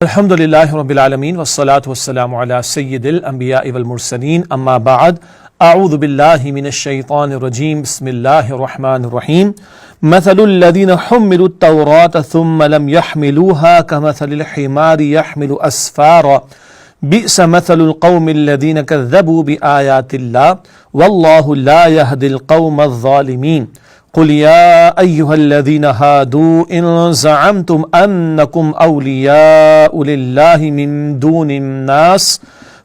الحمد للہ رب العالمین والصلاة والسلام علی سید الانبیاء والمرسلین اما بعد اعوذ باللہ من الشیطان الرجیم بسم اللہ الرحمن الرحیم مثل الذین حملوا التوراة ثم لم يحملوها كمثل الحمار يحمل اسفارا بئس مثل القوم الذین كذبوا بآیات اللہ واللہ لا يهدی القوم الظالمین قل يا أيها الذين هادوا إن زعمتم أنكم أولياء لله من دون الناس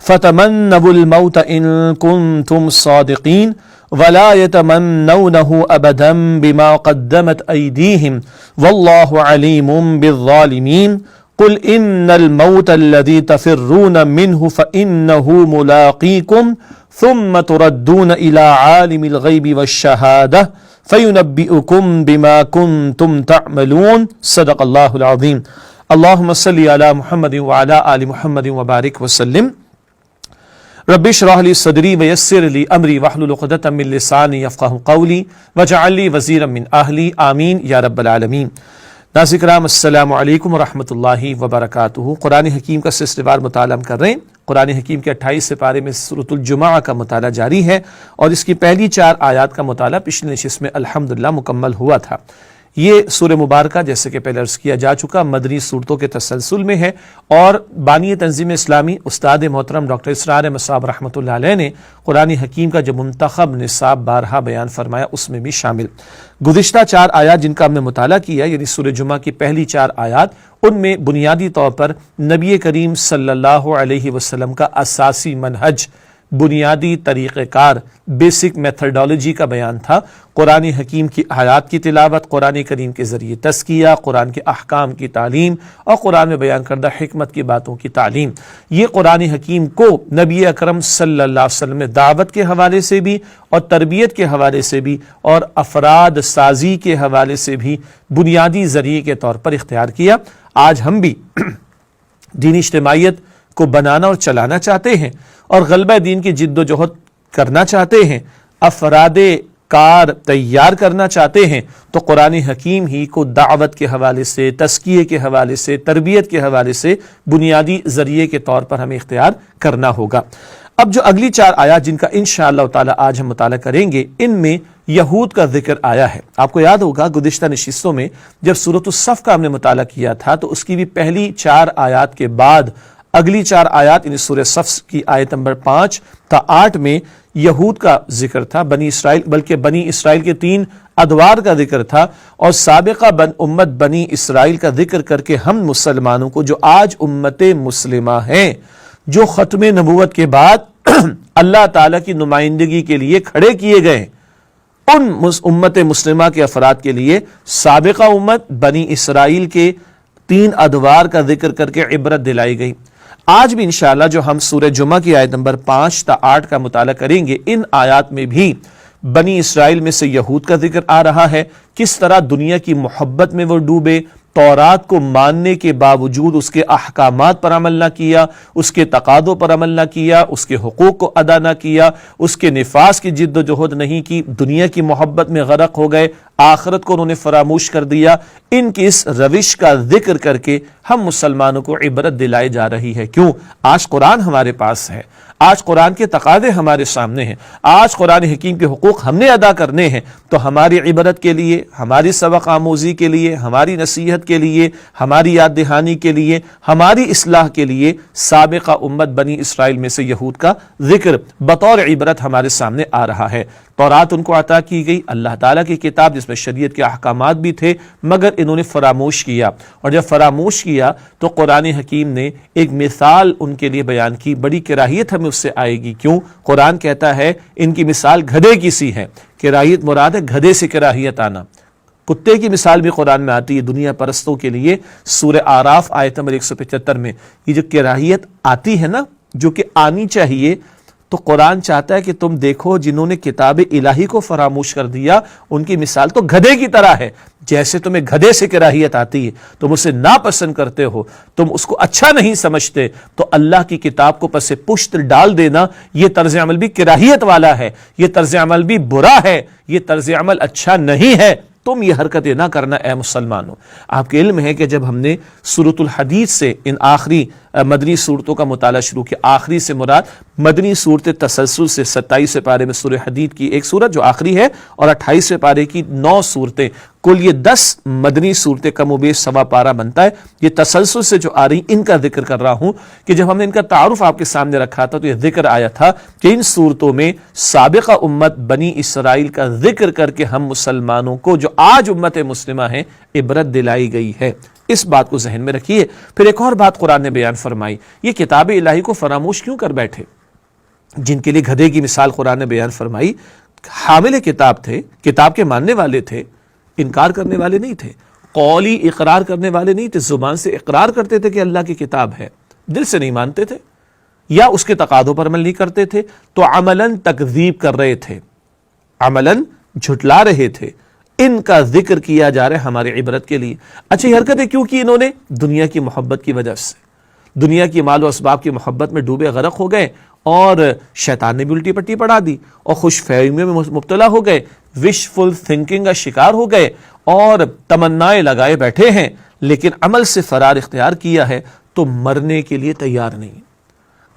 فتمنوا الموت إن كنتم صادقين ولا يتمنونه أبدا بما قدمت أيديهم والله عليم بالظالمين قل إن الموت الذي تفرون منه فإنه ملاقيكم ثم تردون إلى عالم الغيب والشهادة فَيُنَبِّئُكُمْ بِمَا كُنْتُمْ تَعْمَلُونَ صدق اللہ العظیم اللہم صلی علی محمد وعلی آل محمد وبارک وسلم رب اشرح لی صدری ویسر لی امری واحلل عقدۃ من لسانی یفقہوا قولی واجعل لی وزیرا من اہلی آمین یا رب العالمین۔ ناظرین کرام السلام علیکم ورحمۃ اللہ وبرکاتہ۔ قرآن حکیم کا سلسلہ وار مطالعہ ہم کر رہے ہیں۔ قرآن حکیم کے 28 سپارے میں سورۃ الجمعہ کا مطالعہ جاری ہے اور اس کی پہلی 4 آیات کا مطالعہ پچھلی نشست میں الحمدللہ مکمل ہوا تھا۔ یہ سورہ مبارکہ جیسے کہ پہلے عرض کیا جا چکا مدنی صورتوں کے تسلسل میں ہے اور بانی تنظیم اسلامی استاد محترم ڈاکٹر اسرار احمد صاحب رحمۃ اللہ علیہ نے قرآن حکیم کا جو منتخب نصاب بارہا بیان فرمایا اس میں بھی شامل۔ گزشتہ 4 آیات جن کا ہم نے مطالعہ کیا یعنی سورہ جمعہ کی پہلی 4 آیات، ان میں بنیادی طور پر نبی کریم صلی اللہ علیہ وسلم کا اساسی منہج، بنیادی طریقہ کار، بیسک میتھڈالوجی کا بیان تھا۔ قرآن حکیم کی آیات کی تلاوت، قرآن کریم کے ذریعے تزکیہ، قرآن کے احکام کی تعلیم اور قرآن میں بیان کردہ حکمت کی باتوں کی تعلیم، یہ قرآن حکیم کو نبی اکرم صلی اللہ علیہ وسلم نے دعوت کے حوالے سے بھی اور تربیت کے حوالے سے بھی اور افراد سازی کے حوالے سے بھی بنیادی ذریعے کے طور پر اختیار کیا۔ آج ہم بھی دینی اجتماعیت کو بنانا اور چلانا چاہتے ہیں اور غلبہ دین کی جد و جہد کرنا چاہتے ہیں، افراد کار تیار کرنا چاہتے ہیں، تو قرآن حکیم ہی کو دعوت کے حوالے سے، تزکیے کے حوالے سے، تربیت کے حوالے سے بنیادی ذریعے کے طور پر ہمیں اختیار کرنا ہوگا۔ اب جو اگلی 4 آیات جن کا انشاءاللہ تعالی آج ہم مطالعہ کریں گے، ان میں یہود کا ذکر آیا ہے۔ آپ کو یاد ہوگا گزشتہ نشستوں میں جب سورۃ الصف کا ہم نے مطالعہ کیا تھا تو اس کی بھی پہلی 4 آیات کے بعد اگلی 4 آیات یعنی سورہ صف کی آیت نمبر 5 تا 8 میں یہود کا ذکر تھا، بنی اسرائیل، بلکہ بنی اسرائیل کے 3 ادوار کا ذکر تھا اور سابقہ امت بنی اسرائیل کا ذکر کر کے ہم مسلمانوں کو جو آج امت مسلمہ ہیں، جو ختم نبوت کے بعد اللہ تعالیٰ کی نمائندگی کے لیے کھڑے کیے گئے، ان امت مسلمہ کے افراد کے لیے سابقہ امت بنی اسرائیل کے 3 ادوار کا ذکر کر کے عبرت دلائی گئی۔ آج بھی انشاءاللہ جو ہم سورہ جمعہ کی آیت نمبر 5 تا 8 کا مطالعہ کریں گے، ان آیات میں بھی بنی اسرائیل میں سے یہود کا ذکر آ رہا ہے، کس طرح دنیا کی محبت میں وہ ڈوبے، تورات کو ماننے کے باوجود اس کے احکامات پر عمل نہ کیا، اس کے تقاضوں پر عمل نہ کیا، اس کے حقوق کو ادا نہ کیا، اس کے نفاذ کی جد و جہد نہیں کی، دنیا کی محبت میں غرق ہو گئے، آخرت کو انہوں نے فراموش کر دیا۔ ان کی اس روش کا ذکر کر کے ہم مسلمانوں کو عبرت دلائی جا رہی ہے۔ کیوں؟ آج قرآن ہمارے پاس ہے، آج قرآن کے تقاضے ہمارے سامنے ہیں، آج قرآن حکیم کے حقوق ہم نے ادا کرنے ہیں، تو ہماری عبرت کے لیے، ہماری سبق آموزی کے لیے، ہماری نصیحت کے لیے، ہماری یاد دہانی کے لیے، ہماری اصلاح کے لیے سابقہ امت بنی اسرائیل میں سے یہود کا ذکر بطور عبرت ہمارے سامنے آ رہا ہے۔ تورات ان کو عطا کی گئی، اللہ تعالیٰ کی کتاب جس میں شریعت کے احکامات بھی تھے، مگر انہوں نے فراموش کیا، اور جب فراموش کیا تو قرآن حکیم نے ایک مثال ان کے لیے بیان کی۔ بڑی کراہیت ہمیں اس سے آئے گی، کیوں؟ قرآن کہتا ہے ان کی مثال گدھے کی سی ہے۔ کراہیت مراد ہے گدھے سے کراہیت آنا۔ کتے کی مثال بھی قرآن میں آتی ہے دنیا پرستوں کے لیے، سورہ آراف آیت نمبر 175 میں۔ یہ جو کراہیت آتی ہے نا، جو کہ آنی چاہیے، تو قرآن چاہتا ہے کہ تم دیکھو جنہوں نے کتاب الہی کو فراموش کر دیا ان کی مثال تو گدھے کی طرح ہے۔ جیسے تمہیں گدھے سے کراہیت آتی ہے، تم اسے ناپسند کرتے ہو، تم اس کو اچھا نہیں سمجھتے، تو اللہ کی کتاب کو پس پشت ڈال دینا، یہ طرز عمل بھی کراہیت والا ہے، یہ طرز عمل بھی برا ہے، یہ طرز عمل اچھا نہیں ہے۔ تم یہ حرکتیں نہ کرنا اے مسلمانوں۔ آپ کے علم ہے کہ جب ہم نے سورۃ الحدید سے ان آخری مدنی صورتوں کا مطالعہ شروع کیا، آخری سے مراد مدنی صورت تسلسل سے 27ویں پارے میں سورہ حدید کی ایک صورت جو آخری ہے، اور 28ویں پارے کی 9 صورتیں، کل یہ 10 مدنی صورتیں کم و بیش سوا پارہ بنتا ہے۔ یہ تسلسل سے جو آ رہی ان کا ذکر کر رہا ہوں کہ جب ہم نے ان کا تعارف آپ کے سامنے رکھا تھا تو یہ ذکر آیا تھا کہ ان صورتوں میں سابقہ امت بنی اسرائیل کا ذکر کر کے ہم مسلمانوں کو جو آج امت مسلمہ ہیں عبرت دلائی گئی ہے۔ اس بات کو ذہن میں رکھیے۔ پھر ایک اور بات قرآن نے بیان فرمائی، یہ کتاب الہی کو فراموش کیوں کر بیٹھے؟ جن کے لیے گدھے کی مثال قرآن نے بیان فرمائی، حامل کتاب تھے، کتاب کے ماننے والے تھے، انکار کرنے والے نہیں تھے، قولی اقرار کرنے والے نہیں تھے، زبان سے اقرار کرتے تھے کہ اللہ کی کتاب ہے، دل سے نہیں مانتے تھے یا اس کے تقاضوں پر عمل نہیں کرتے تھے، تو عملاً تکذیب کر رہے تھے، عملاً جھٹلا رہے تھے۔ ان کا ذکر کیا جا رہا ہے ہماری عبرت کے لیے۔ اچھا، یہ حرکتیں کیوں کی انہوں نے؟ دنیا کی محبت کی وجہ سے، دنیا کی مال و اسباب کی محبت میں ڈوبے غرق ہو گئے، اور شیطان نے بھی الٹی پٹی پڑھا دی، اور خوش فہمیوں میں مبتلا ہو گئے، وش فل تھنکنگ کا شکار ہو گئے، اور تمنائیں لگائے بیٹھے ہیں، لیکن عمل سے فرار اختیار کیا ہے تو مرنے کے لیے تیار نہیں،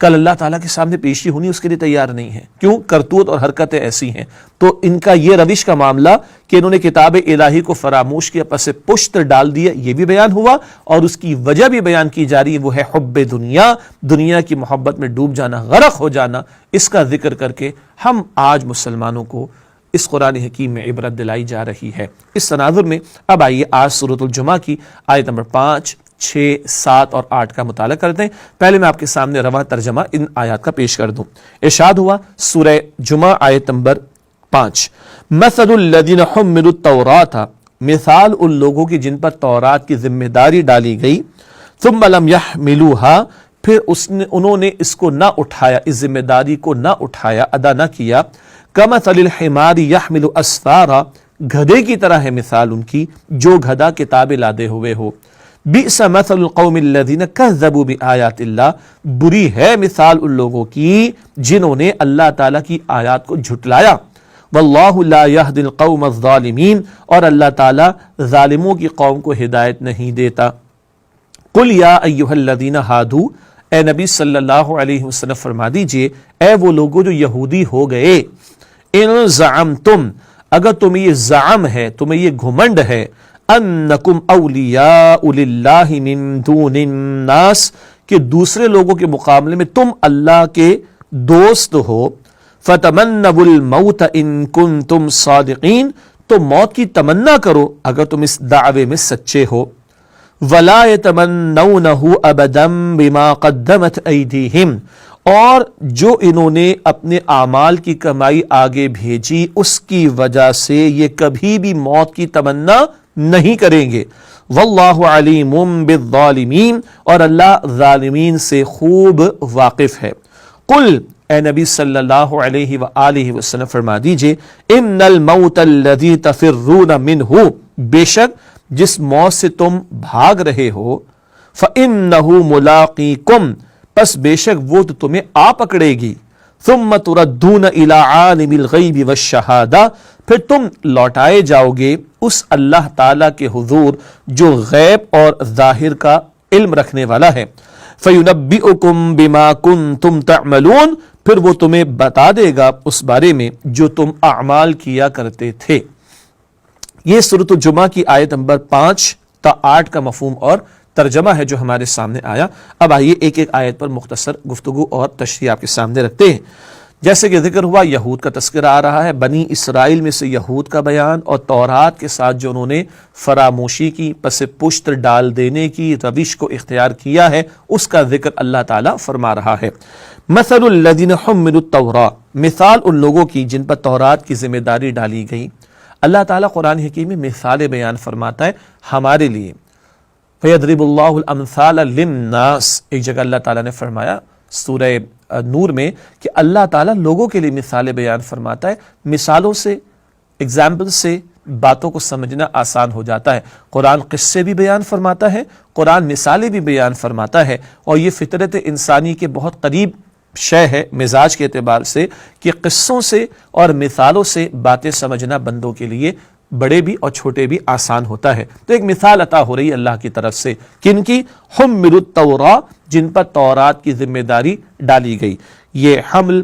کل اللہ تعالیٰ کے سامنے پیشی ہونی اس کے لیے تیار نہیں ہے۔ کیوں؟ کرتوت اور حرکتیں ایسی ہیں۔ تو ان کا یہ روش کا معاملہ کہ انہوں نے کتاب الہی کو فراموش کیا، پس پشت ڈال دیا، یہ بھی بیان ہوا، اور اس کی وجہ بھی بیان کی جا رہی ہے، وہ ہے حب دنیا، دنیا کی محبت میں ڈوب جانا، غرق ہو جانا۔ اس کا ذکر کر کے ہم آج مسلمانوں کو اس قرآن حکیم میں عبرت دلائی جا رہی ہے۔ اس تناظر میں اب آئیے آج سورۃ الجمعہ کی آیت نمبر 5، 6، 7 اور 8 کا مطالعہ کرتے ہیں۔ پہلے میں آپ کے سامنے رواں ترجمہ ان آیات کا پیش کر دوں۔ ارشاد ہوا سورہ جمعہ آیت نمبر 5، مثل الذین حملوا التوراۃ، مثال ان لوگوں کی جن پر تورات کی ذمہ داری ڈالی گئی، ثم لم یحملوها، پھر انہوں نے اس کو نہ اٹھایا، اس ذمہ داری کو نہ اٹھایا، ادا نہ کیا، کمثل الحمار یحمل اسفارا، گدھے کی طرح ہے مثال ان کی جو گدھا کتابیں لادے ہوئے ہو۔ بئس مثل القوم الذین کذبوا بآیات اللہ، بری ہے مثال ان لوگوں کی جنہوں نے اللہ تعالیٰ کی آیات کو جھٹلایا۔ واللہ لا یہدی القوم الظالمین، اور اللہ تعالیٰ ظالموں کی قوم کو ہدایت نہیں دیتا۔ قل یا ایھا الذین ہادوا، اے نبی صلی اللہ علیہ وسلم فرما دیجئے اے وہ لوگوں جو یہودی ہو گئے، ان زعمتم، اگر تمہیں یہ زعم ہے، تمہیں یہ گھمنڈ ہے، انکم اولیاء للہ من دون الناس، کہ دوسرے لوگوں کے مقابلے میں تم اللہ کے دوست ہو، فتمنوا الموت ان کنتم صادقین، تو موت کی تمنا کرو اگر تم اس دعوے میں سچے ہو۔ ولا یتمنونہ ابدا بما قدمت ایدیہم، اور جو انہوں نے اپنے اعمال کی کمائی آگے بھیجی اس کی وجہ سے یہ کبھی بھی موت کی تمنا نہیں کریں گے۔ واللہ علیم بالظالمین، اور اللہ ظالمین سے خوب واقف ہے۔ قل، اے نبی صلی اللہ علیہ وآلہ وسلم فرما دیجئے ان الموت الذی تفرون منہ، بے شک جس موت سے تم بھاگ رہے ہو، فإنہ ملاقیکم، پس بے شک وہ تو تمہیں آ پکڑے گی، ثم تردون الی عالم الغیب والشہادہ، پھر تم لوٹائے جاؤ گے اس اللہ تعالیٰ کے حضور جو غیب اور ظاہر کا علم رکھنے والا ہے، فینبئکم بما کنتم تعملون، پھر وہ تمہیں بتا دے گا اس بارے میں جو تم اعمال کیا کرتے تھے۔ یہ سورۃ الجمعہ کی آیت نمبر 5 تا 8 کا مفہوم اور ترجمہ ہے جو ہمارے سامنے آیا۔ اب آئیے ایک ایک آیت پر مختصر گفتگو اور تشریح آپ کے سامنے رکھتے ہیں۔ جیسے کہ ذکر ہوا یہود کا تذکرہ آ رہا ہے، بنی اسرائیل میں سے یہود کا بیان، اور تورات کے ساتھ جو انہوں نے فراموشی کی، پس پشت ڈال دینے کی روش کو اختیار کیا ہے، اس کا ذکر اللہ تعالیٰ فرما رہا ہے۔ مثل الذین حملوا التوراۃ، مثال ان لوگوں کی جن پر تورات کی ذمہ داری ڈالی گئی۔ اللہ تعالیٰ قرآن حکیم میں مثالیں بیان فرماتا ہے ہمارے لیے۔ فَيَضْرِبُ اللَّهُ الْأَمْثَالَ لِلنَّاسِ، ایک جگہ اللہ تعالیٰ نے فرمایا سورہ نور میں کہ اللہ تعالیٰ لوگوں کے لیے مثالیں بیان فرماتا ہے، مثالوں سے، ایگزامپل سے باتوں کو سمجھنا آسان ہو جاتا ہے۔ قرآن قصے بھی بیان فرماتا ہے، قرآن مثالیں بھی بیان فرماتا ہے، اور یہ فطرت انسانی کے بہت قریب شے ہے مزاج کے اعتبار سے کہ قصوں سے اور مثالوں سے باتیں سمجھنا بندوں کے لیے بڑے بھی اور چھوٹے بھی آسان ہوتا ہے۔ تو ایک مثال عطا ہو رہی ہے اللہ کی طرف سے، کن کی؟ حملوا التوراۃ، جن پر تورات کی ذمہ داری ڈالی گئی۔ یہ حمل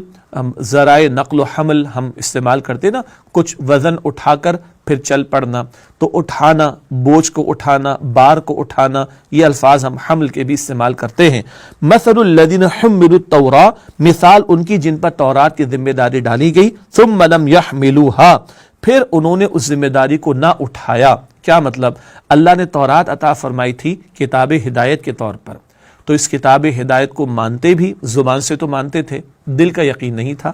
ذرائع نقل و حمل ہم استعمال کرتے نا، کچھ وزن اٹھا کر پھر چل پڑنا، تو اٹھانا، بوجھ کو اٹھانا، بار کو اٹھانا، یہ الفاظ ہم حمل کے بھی استعمال کرتے ہیں۔ مثل الذین حملوا التوراۃ، مثال ان کی جن پر تورات کی ذمہ داری ڈالی گئی، ثم لم یحملوها، پھر انہوں نے اس ذمہ داری کو نہ اٹھایا۔ کیا مطلب؟ اللہ نے تورات عطا فرمائی تھی کتاب ہدایت کے طور پر، تو اس کتاب ہدایت کو مانتے بھی، زبان سے تو مانتے تھے، دل کا یقین نہیں تھا،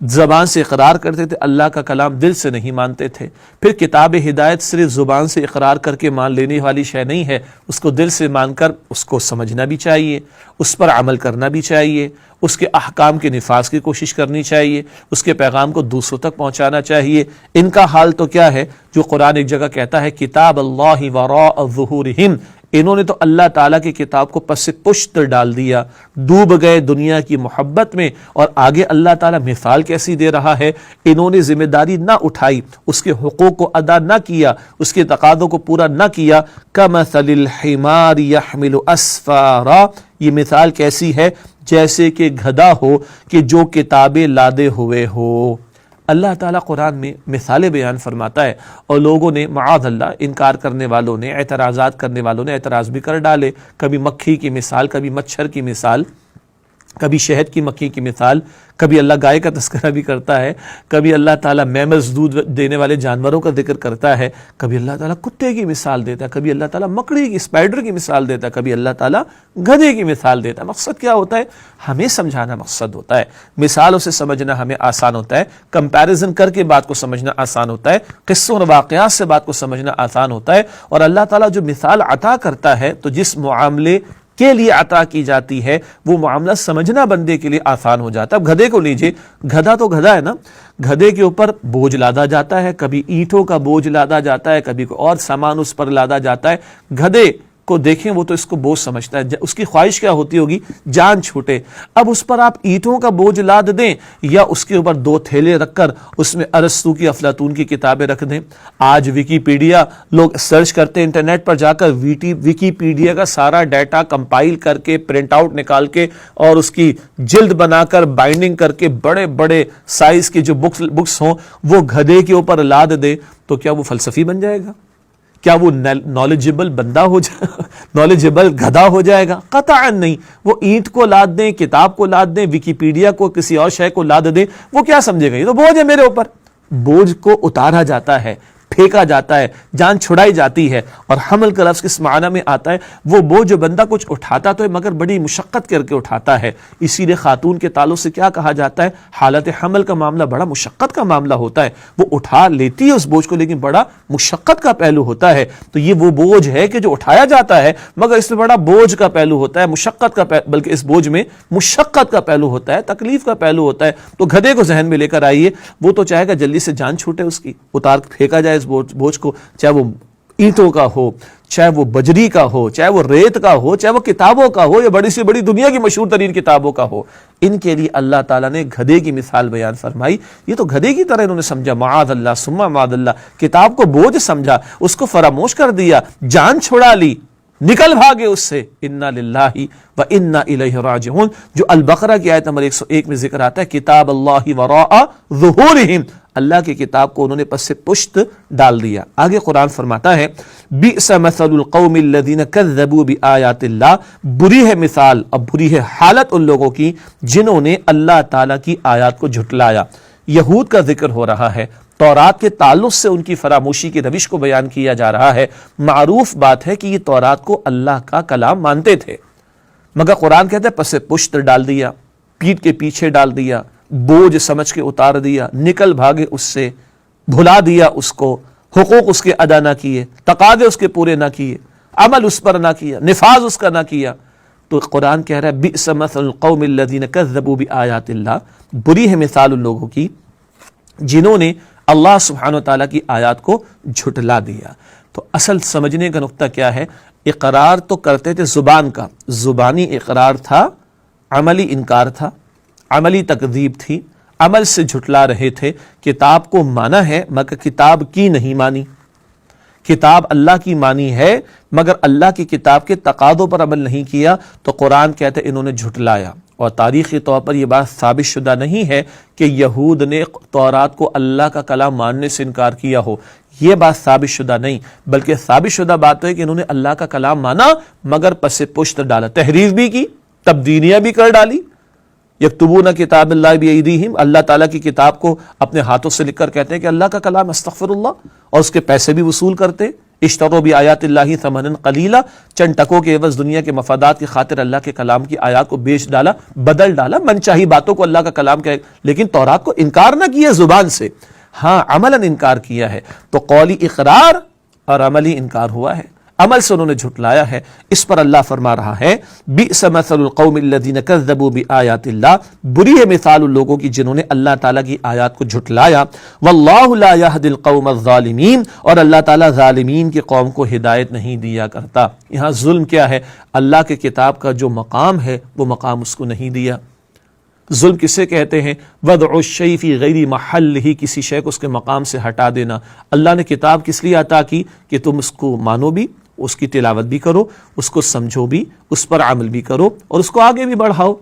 زبان سے اقرار کرتے تھے، اللہ کا کلام دل سے نہیں مانتے تھے۔ پھر کتاب ہدایت صرف زبان سے اقرار کر کے مان لینے والی شے نہیں ہے، اس کو دل سے مان کر اس کو سمجھنا بھی چاہیے، اس پر عمل کرنا بھی چاہیے، اس کے احکام کے نفاذ کی کوشش کرنی چاہیے، اس کے پیغام کو دوسروں تک پہنچانا چاہیے۔ ان کا حال تو کیا ہے؟ جو قرآن ایک جگہ کہتا ہے کتاب اللہ وراء ظہورہم، انہوں نے تو اللہ تعالیٰ کی کتاب کو پس پشت ڈال دیا، ڈوب گئے دنیا کی محبت میں۔ اور آگے اللہ تعالیٰ مثال کیسی دے رہا ہے؟ انہوں نے ذمہ داری نہ اٹھائی، اس کے حقوق کو ادا نہ کیا، اس کے تقاضوں کو پورا نہ کیا۔ کمثل الحمار یحمل اسفارا، یہ مثال کیسی ہے؟ جیسے کہ گدھا ہو کہ جو کتابیں لادے ہوئے ہو۔ اللہ تعالیٰ قرآن میں مثالیں بیان فرماتا ہے، اور لوگوں نے معاذ اللہ، انکار کرنے والوں نے، اعتراضات کرنے والوں نے اعتراض بھی کر ڈالے، کبھی مکھی کی مثال، کبھی مچھر کی مثال، کبھی شہد کی مکھی کی مثال، کبھی اللہ گائے کا تذکرہ بھی کرتا ہے، کبھی اللہ تعالیٰ میمز دودھ دینے والے جانوروں کا ذکر کرتا ہے، کبھی اللہ تعالیٰ کتے کی مثال دیتا ہے، کبھی اللہ تعالیٰ مکڑی کی، اسپائڈر کی مثال دیتا ہے، کبھی اللہ تعالیٰ گدھے کی مثال دیتا ہے۔ مقصد کیا ہوتا ہے؟ ہمیں سمجھانا مقصد ہوتا ہے، مثالوں سے سمجھنا ہمیں آسان ہوتا ہے، کمپیریزن کر کے بات کو سمجھنا آسان ہوتا ہے، قصوں اور واقعات سے بات کو سمجھنا آسان ہوتا ہے۔ اور اللہ تعالیٰ جو مثال عطا کرتا ہے تو جس معاملے کے لیے عطا کی جاتی ہے وہ معاملہ سمجھنا بندے کے لیے آسان ہو جاتا ہے۔ اب گدھے کو لیجئے، گدھا تو گدھا ہے نا، گدھے کے اوپر بوجھ لادا جاتا ہے، کبھی اینٹوں کا بوجھ لادا جاتا ہے، کبھی کوئی اور سامان اس پر لادا جاتا ہے۔ گدھے کو دیکھیں وہ تو اس کو بوجھ سمجھتا ہے، اس کی خواہش کیا ہوتی ہوگی؟ جان چھوٹے۔ اب اس پر آپ اینٹوں کا بوجھ لاد دیں یا اس کے اوپر 2 تھیلے رکھ کر اس میں ارسطو کی، افلاطون کی کتابیں رکھ دیں۔ آج ویکیپیڈیا لوگ سرچ کرتے ہیں انٹرنیٹ پر جا کر، ویکیپیڈیا کا سارا ڈیٹا کمپائل کر کے، پرنٹ آؤٹ نکال کے اور اس کی جلد بنا کر، بائنڈنگ کر کے، بڑے بڑے سائز کے جو بکس ہوں وہ گدھے کے اوپر لاد دے، تو کیا وہ فلسفی بن جائے گا؟ کیا وہ نالجبل بندہ ہو جائے، نالجبل گدھا ہو جائے گا؟ قطعاً نہیں۔ وہ اینٹ کو لاد دیں، کتاب کو لاد دیں، ویکیپیڈیا کو، کسی اور شے کو لاد دیں، وہ کیا سمجھے گا؟ یہ تو بوجھ ہے میرے اوپر۔ بوجھ کو اتارا جاتا ہے، پھینکا جاتا ہے، جان چھڑائی جاتی ہے۔ اور حمل کا لفظ کس معنی میں آتا ہے؟ وہ بوجھ جو بندہ کچھ اٹھاتا تو ہے مگر بڑی مشقت کر کے اٹھاتا ہے۔ اسی لیے خاتون کے تعلق سے کیا کہا جاتا ہے؟ حالت حمل کا معاملہ بڑا مشقت کا معاملہ ہوتا ہے، وہ اٹھا لیتی ہے اس بوجھ کو لیکن بڑا مشقت کا پہلو ہوتا ہے۔ تو یہ وہ بوجھ ہے کہ جو اٹھایا جاتا ہے مگر اس میں بڑا بوجھ کا پہلو ہوتا ہے، مشقت کا بلکہ اس بوجھ میں مشقت کا پہلو ہوتا ہے، تکلیف کا پہلو ہوتا ہے۔ تو گدھے کو ذہن میں لے کر آئیے، وہ تو چاہے گا جلدی سے جان چھوٹے اس کی، اتار پھینکا جائے اس بوجھ کو، چاہے وہ اینٹوں کا ہو، چاہے وہ بجری کا ہو، چاہے وہ ریت کا ہو، چاہے وہ کتابوں کا ہو یا بڑی سے بڑی دنیا کی مشہور ترین کتابوں کا ہو۔ ان کے لیے اللہ تعالیٰ نے گدھے کی مثال بیان فرمائی۔ یہ تو گدھے کی طرح انہوں نے سمجھا، معاذ اللہ ثم معاذ اللہ، کتاب کو بوجھ سمجھا، اس کو فراموش کر دیا، جان چھڑا لی، نکل بھاگے اس سے۔ انا للہ و انا الیہ راجعون، جو البقرہ کی آیت نمبر 101 میں ذکر آتا ہے، کتاب اللہ وراء ظہورہم، اللہ کی کتاب کو انہوں نے پس پشت ڈال دیا۔ آگے قرآن فرماتا ہے بئس مثل القوم الذین کذبوا بآیات اللہ، بری ہے مثال، اب بری ہے حالت ان لوگوں کی جنہوں نے اللہ تعالیٰ کی آیات کو جھٹلایا۔ یہود کا ذکر ہو رہا ہے، تورات کے تعلق سے ان کی فراموشی کی روش کو بیان کیا جا رہا ہے۔ معروف بات ہے کہ یہ تورات کو اللہ کا کلام مانتے تھے مگر قرآن کہتا ہے پس پشت ڈال دیا، پیٹھ کے پیچھے ڈال دیا، بوجھ سمجھ کے اتار دیا، نکل بھاگے اس سے، بھلا دیا اس کو، حقوق اس کے ادا نہ کیے، تقاضے اس کے پورے نہ کیے، عمل اس پر نہ کیا، نفاذ اس کا نہ کیا۔ تو قرآن کہہ رہا ہے بئس مثل القوم الذین کذبوا بآیات اللہ، بری ہے مثال ان لوگوں کی جنہوں نے اللہ سبحانہ و تعالیٰ کی آیات کو جھٹلا دیا۔ تو اصل سمجھنے کا نقطہ کیا ہے؟ اقرار تو کرتے تھے زبان کا، زبانی اقرار تھا، عملی انکار تھا، عملی تکذیب تھی، عمل سے جھٹلا رہے تھے. کتاب کو مانا ہے مگر کتاب کی نہیں مانی. کتاب اللہ کی مانی ہے مگر اللہ کی کتاب کے تقاضوں پر عمل نہیں کیا. تو قرآن کہتے ہیں انہوں نے جھٹلایا. اور تاریخی طور پر یہ بات ثابت شدہ نہیں ہے کہ یہود نے تورات کو اللہ کا کلام ماننے سے انکار کیا ہو. یہ بات ثابت شدہ نہیں، بلکہ ثابت شدہ بات ہے کہ انہوں نے اللہ کا کلام مانا مگر پس پشت ڈالا، تحریف بھی کی، تبدیلیاں بھی کر ڈالی. یکتبون کتاب اللہ بایدیہم، اللہ تعالیٰ کی کتاب کو اپنے ہاتھوں سے لکھ کر کہتے ہیں کہ اللہ کا کلام استغفر اللہ، اور اس کے پیسے بھی وصول کرتے. اشتروا بآیات اللہ ثمنا قلیلا، چند ٹکوں کے عوض دنیا کے مفادات کی خاطر اللہ کے کلام کی آیات کو بیچ ڈالا، بدل ڈالا، من چاہی باتوں کو اللہ کا کلام کہے. لیکن تورات کو انکار نہ کیا زبان سے، ہاں عملاً انکار کیا ہے. تو قولی اقرار اور عملی انکار ہوا ہے، عمل سے انہوں نے جھٹلایا ہے. اس پر اللہ فرما رہا ہے بئس مثل القوم الذین کذبوا بآیات اللہ، بری ہے مثال ان لوگوں کی جنہوں نے اللہ تعالیٰ کی آیات کو جھٹلایا. واللہ لا یہدی القوم الظالمین، اور اللہ تعالیٰ ظالمین کی قوم کو ہدایت نہیں دیا کرتا. یہاں ظلم کیا ہے؟ اللہ کے کتاب کا جو مقام ہے وہ مقام اس کو نہیں دیا. ظلم کسے کہتے ہیں؟ وضع الشیء فی غیر محلہ، کسی شے کو اس کے مقام سے ہٹا دینا. اللہ نے کتاب کس لیے عطا کی کہ تم اس کو مانو بھی، اس کی تلاوت بھی کرو، اس کو سمجھو بھی، اس پر عمل بھی کرو اور اس کو آگے بھی بڑھاؤ.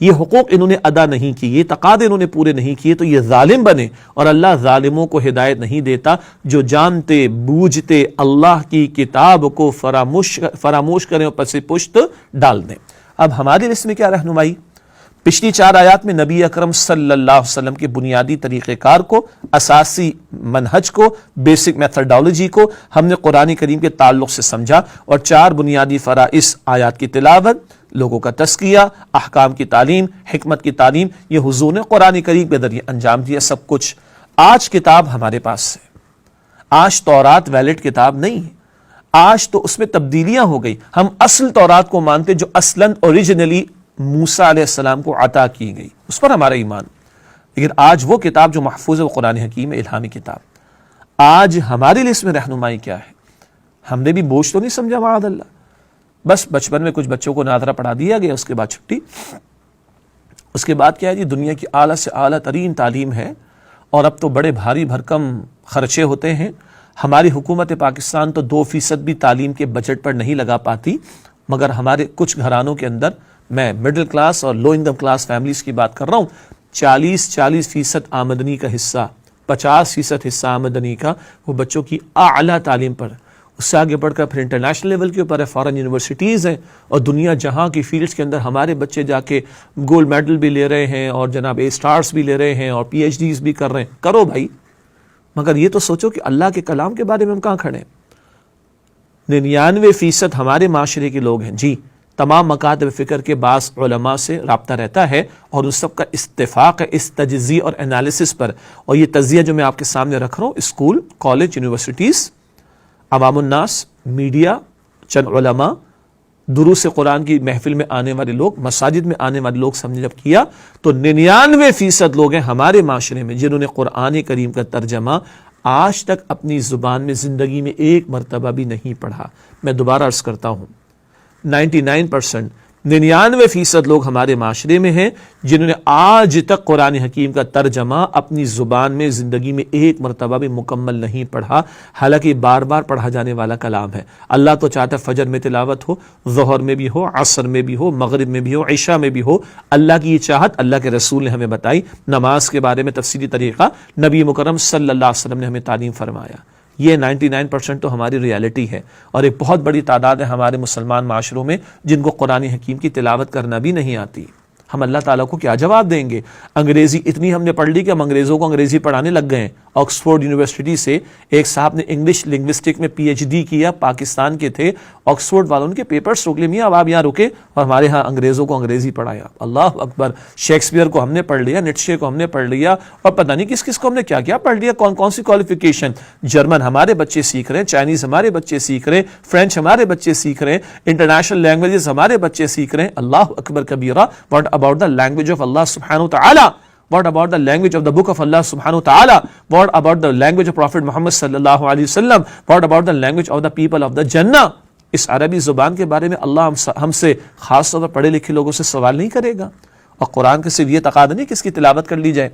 یہ حقوق انہوں نے ادا نہیں کی، یہ تقاضے انہوں نے پورے نہیں کیے تو یہ ظالم بنے. اور اللہ ظالموں کو ہدایت نہیں دیتا جو جانتے بوجھتے اللہ کی کتاب کو فراموش کریں اور پس پشت ڈال دیں. اب ہمارے اس میں کیا رہنمائی؟ پچھلی 4 آیات میں نبی اکرم صلی اللہ علیہ وسلم کے بنیادی طریقہ کار کو، اساسی منہج کو، بیسک میتھڈالوجی کو ہم نے قرآن کریم کے تعلق سے سمجھا، اور 4 بنیادی فرائض، آیات کی تلاوت، لوگوں کا تزکیہ، احکام کی تعلیم، حکمت کی تعلیم، یہ حضور نے قرآن کریم کے ذریعے انجام دیا سب کچھ. آج کتاب ہمارے پاس ہے، آج تورات ویلڈ کتاب نہیں ہے، آج تو اس میں تبدیلیاں ہو گئی. ہم اصل تورات کو مانتے جو اصلاً اوریجنلی موسیٰ علیہ السلام کو عطا کی گئی، اس پر ہمارا ایمان. لیکن آج وہ کتاب جو محفوظ ہے وہ قرآن حکیم ہے، الہامی کتاب. آج ہمارے لیے اس میں رہنمائی کیا ہے؟ ہم نے بھی بوجھ تو نہیں سمجھا معاذ اللہ، بس بچپن میں کچھ بچوں کو ناظرہ پڑھا دیا گیا، اس کے بعد چھٹی. اس کے بعد کیا ہے جی؟ دنیا کی اعلیٰ سے اعلیٰ ترین تعلیم ہے، اور اب تو بڑے بھاری بھرکم خرچے ہوتے ہیں. ہماری حکومت پاکستان تو 2% بھی تعلیم کے بجٹ پر نہیں لگا پاتی، مگر ہمارے کچھ گھرانوں کے اندر، میں مڈل کلاس اور لو انکم کلاس فیملیز کی بات کر رہا ہوں، 40% آمدنی کا حصہ، 50% حصہ آمدنی کا وہ بچوں کی اعلیٰ تعلیم پر. اس سے آگے بڑھ کر پھر انٹرنیشنل لیول کے اوپر ہے، فارن یونیورسٹیز ہیں، اور دنیا جہاں کی فیلڈز کے اندر ہمارے بچے جا کے گولڈ میڈل بھی لے رہے ہیں، اور جناب اے سٹارز بھی لے رہے ہیں، اور پی ایچ ڈیز بھی کر رہے ہیں. کرو بھائی، مگر یہ تو سوچو کہ اللہ کے کلام کے بارے میں ہم کہاں کھڑے ہیں؟ 99% ہمارے معاشرے کے لوگ ہیں جی. تمام مکاتب فکر کے بعض علماء سے رابطہ رہتا ہے، اور اس سب کا اتفاق ہے اس تجزیہ اور انالیسس پر. اور یہ تجزیہ جو میں آپ کے سامنے رکھ رہا ہوں، اسکول، کالج، یونیورسٹیز، عوام الناس، میڈیا، چند علماء، دروس قرآن کی محفل میں آنے والے لوگ، مساجد میں آنے والے لوگ، سمجھے جب کیا تو 99% لوگ ہیں ہمارے معاشرے میں جنہوں نے قرآن کریم کا ترجمہ آج تک اپنی زبان میں زندگی میں ایک مرتبہ بھی نہیں پڑھا. میں دوبارہ عرض کرتا ہوں، 99% لوگ ہمارے معاشرے میں ہیں جنہوں نے آج تک قرآن حکیم کا ترجمہ اپنی زبان میں زندگی میں ایک مرتبہ بھی مکمل نہیں پڑھا، حالانکہ بار بار پڑھا جانے والا کلام ہے. اللہ تو چاہتا ہے فجر میں تلاوت ہو، ظہر میں بھی ہو، عصر میں بھی ہو، مغرب میں بھی ہو، عشاء میں بھی ہو. اللہ کی یہ چاہت اللہ کے رسول نے ہمیں بتائی. نماز کے بارے میں تفصیلی طریقہ نبی مکرم صلی اللہ علیہ وسلم نے ہمیں تعلیم فرمایا. یہ 99% تو ہماری ریالٹی ہے، اور ایک بہت بڑی تعداد ہے ہمارے مسلمان معاشروں میں جن کو قرآن حکیم کی تلاوت کرنا بھی نہیں آتی. ہم اللہ تعالیٰ کو کیا جواب دیں گے؟ انگریزی اتنی ہم نے پڑھ لی کہ ہم انگریزوں کو انگریزی پڑھانے لگ گئے ہیں. آکسفورڈ یونیورسٹی سے ایک صاحب نے انگلش لنگوسٹک میں پی ایچ ڈی کیا، پاکستان کے تھے. آکسفورڈ والوں نے پیپرز روک لیے، میاں اب آپ یہاں رکے، اور ہمارے ہاں انگریزوں کو انگریزی پڑھایا. اللہ اکبر! شیکسپیئر کو ہم نے پڑھ لیا، نیٹشے کو ہم نے پڑھ لیا، اور پتہ نہیں کس کس کو ہم نے کیا کیا پڑھ لیا، کون کون سی کوالیفیکیشن. جرمن ہمارے بچے سیکھ رہے ہیں، چائنیز ہمارے بچے سیکھ رہے ہیں، فرینچ ہمارے بچے سیکھ رہے ہیں، انٹرنیشنل لینگویجز ہمارے بچے سیکھ رہے ہیں. اللہ اکبر کبیرہ! What about the language of اللہ سبحانہ وتعالی؟ What about the language of the book of Allah subhanahu wa ta'ala? What about the language of Prophet Muhammad sallallahu alaihi wasallam? What about the language of the people of the Jannah? اس عربی زبان کے بارے میں اللہ ہم سے خاص طور پر پڑھے لکھے لوگوں سے سوال نہیں کرے گا. اور قرآن کے صرف یہ تقاضا نہیں کہ اس کی تلاوت کر لی جائے،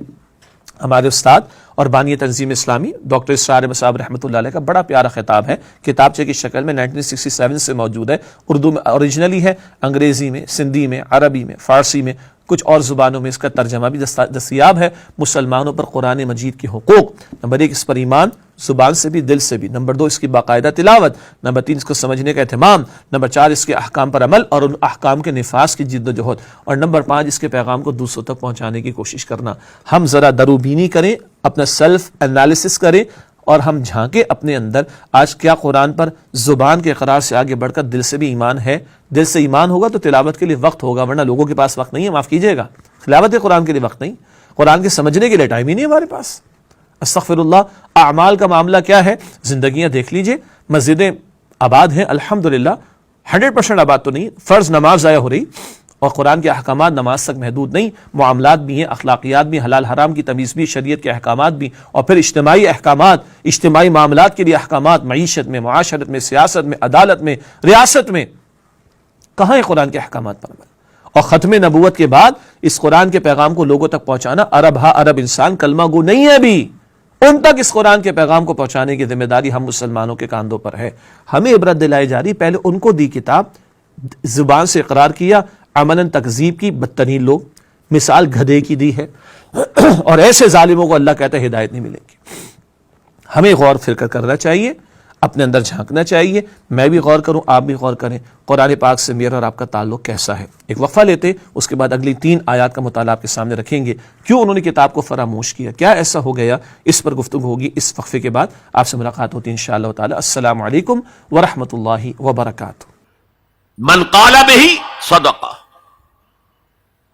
ہمارے استاد اور بانی تنظیم اسلامی ڈاکٹر اسرار مصعب رحمۃ اللہ علیہ کا بڑا پیارا خطاب ہے، کتابچے کی شکل میں 1967 سے موجود ہے، اردو میں اوریجنلی ہے، انگریزی میں، سندھی میں، عربی میں، فارسی میں، کچھ اور زبانوں میں اس کا ترجمہ بھی دستیاب ہے۔ مسلمانوں پر قرآن مجید کے حقوق، نمبر 1 اس پر ایمان، زبان سے بھی دل سے بھی، نمبر 2 اس کی باقاعدہ تلاوت، نمبر 3 اس کو سمجھنے کا اہتمام، نمبر 4 اس کے احکام پر عمل اور ان احکام کے نفاذ کی جد و جہد، اور نمبر 5 اس کے پیغام کو دوسروں تک پہنچانے کی کوشش کرنا۔ ہم ذرا دروبینی کریں، اپنا سیلف انالیسس کریں اور ہم جھانکیں اپنے اندر، آج کیا قرآن پر زبان کے اقرار سے آگے بڑھ کر دل سے بھی ایمان ہے؟ دل سے ایمان ہوگا تو تلاوت کے لیے وقت ہوگا، ورنہ لوگوں کے پاس وقت نہیں ہے، معاف کیجیے گا، تلاوت قرآن کے لیے وقت نہیں، قرآن کے سمجھنے کے لیے ٹائم ہی نہیں ہمارے پاس۔ استغفر اللہ۔ اعمال کا معاملہ کیا ہے؟ زندگیاں دیکھ لیجئے، مسجدیں آباد ہیں الحمدللہ، 100% آباد تو نہیں، فرض نماز ضائع ہو رہی، اور قرآن کے احکامات نماز تک محدود نہیں، معاملات بھی ہیں، اخلاقیات بھی، حلال حرام کی تمیز بھی، شریعت کے احکامات بھی، اور پھر اجتماعی احکامات، اجتماعی معاملات کے لیے احکامات، معیشت میں، معاشرت میں، سیاست میں، عدالت میں، ریاست میں، کہاں ہے قرآن کے احکامات پر عمل؟ اور ختم نبوت کے بعد اس قرآن کے پیغام کو لوگوں تک پہنچانا، عرب ہا عرب انسان کلمہ گو نہیں ہے ابھی، ان تک اس قرآن کے پیغام کو پہنچانے کی ذمہ داری ہم مسلمانوں کے کاندھوں پر ہے۔ ہمیں عبرت دلائی جا رہی، پہلے ان کو دی کتاب، زبان سے اقرار کیا، عملاً تکذیب کی، بدترین لوگ، مثال گدھے کی دی ہے، اور ایسے ظالموں کو اللہ کہتا ہے ہدایت نہیں ملے گی۔ ہمیں غور فکر کرنا چاہیے، اپنے اندر جھانکنا چاہیے، میں بھی غور کروں، آپ بھی غور کریں، قرآن پاک سے میرا اور آپ کا تعلق کیسا ہے۔ ایک وقفہ لیتے، اس کے بعد اگلی 3 آیات کا مطالعہ آپ کے سامنے رکھیں گے، کیوں انہوں نے کتاب کو فراموش کیا، کیا ایسا ہو گیا، اس پر گفتگو ہوگی۔ اس وقفے کے بعد آپ سے ملاقات ہوتی ہے انشاءاللہ تعالی۔ السلام علیکم ورحمۃ اللہ وبرکاتہ۔ من قال بہی صدقہ،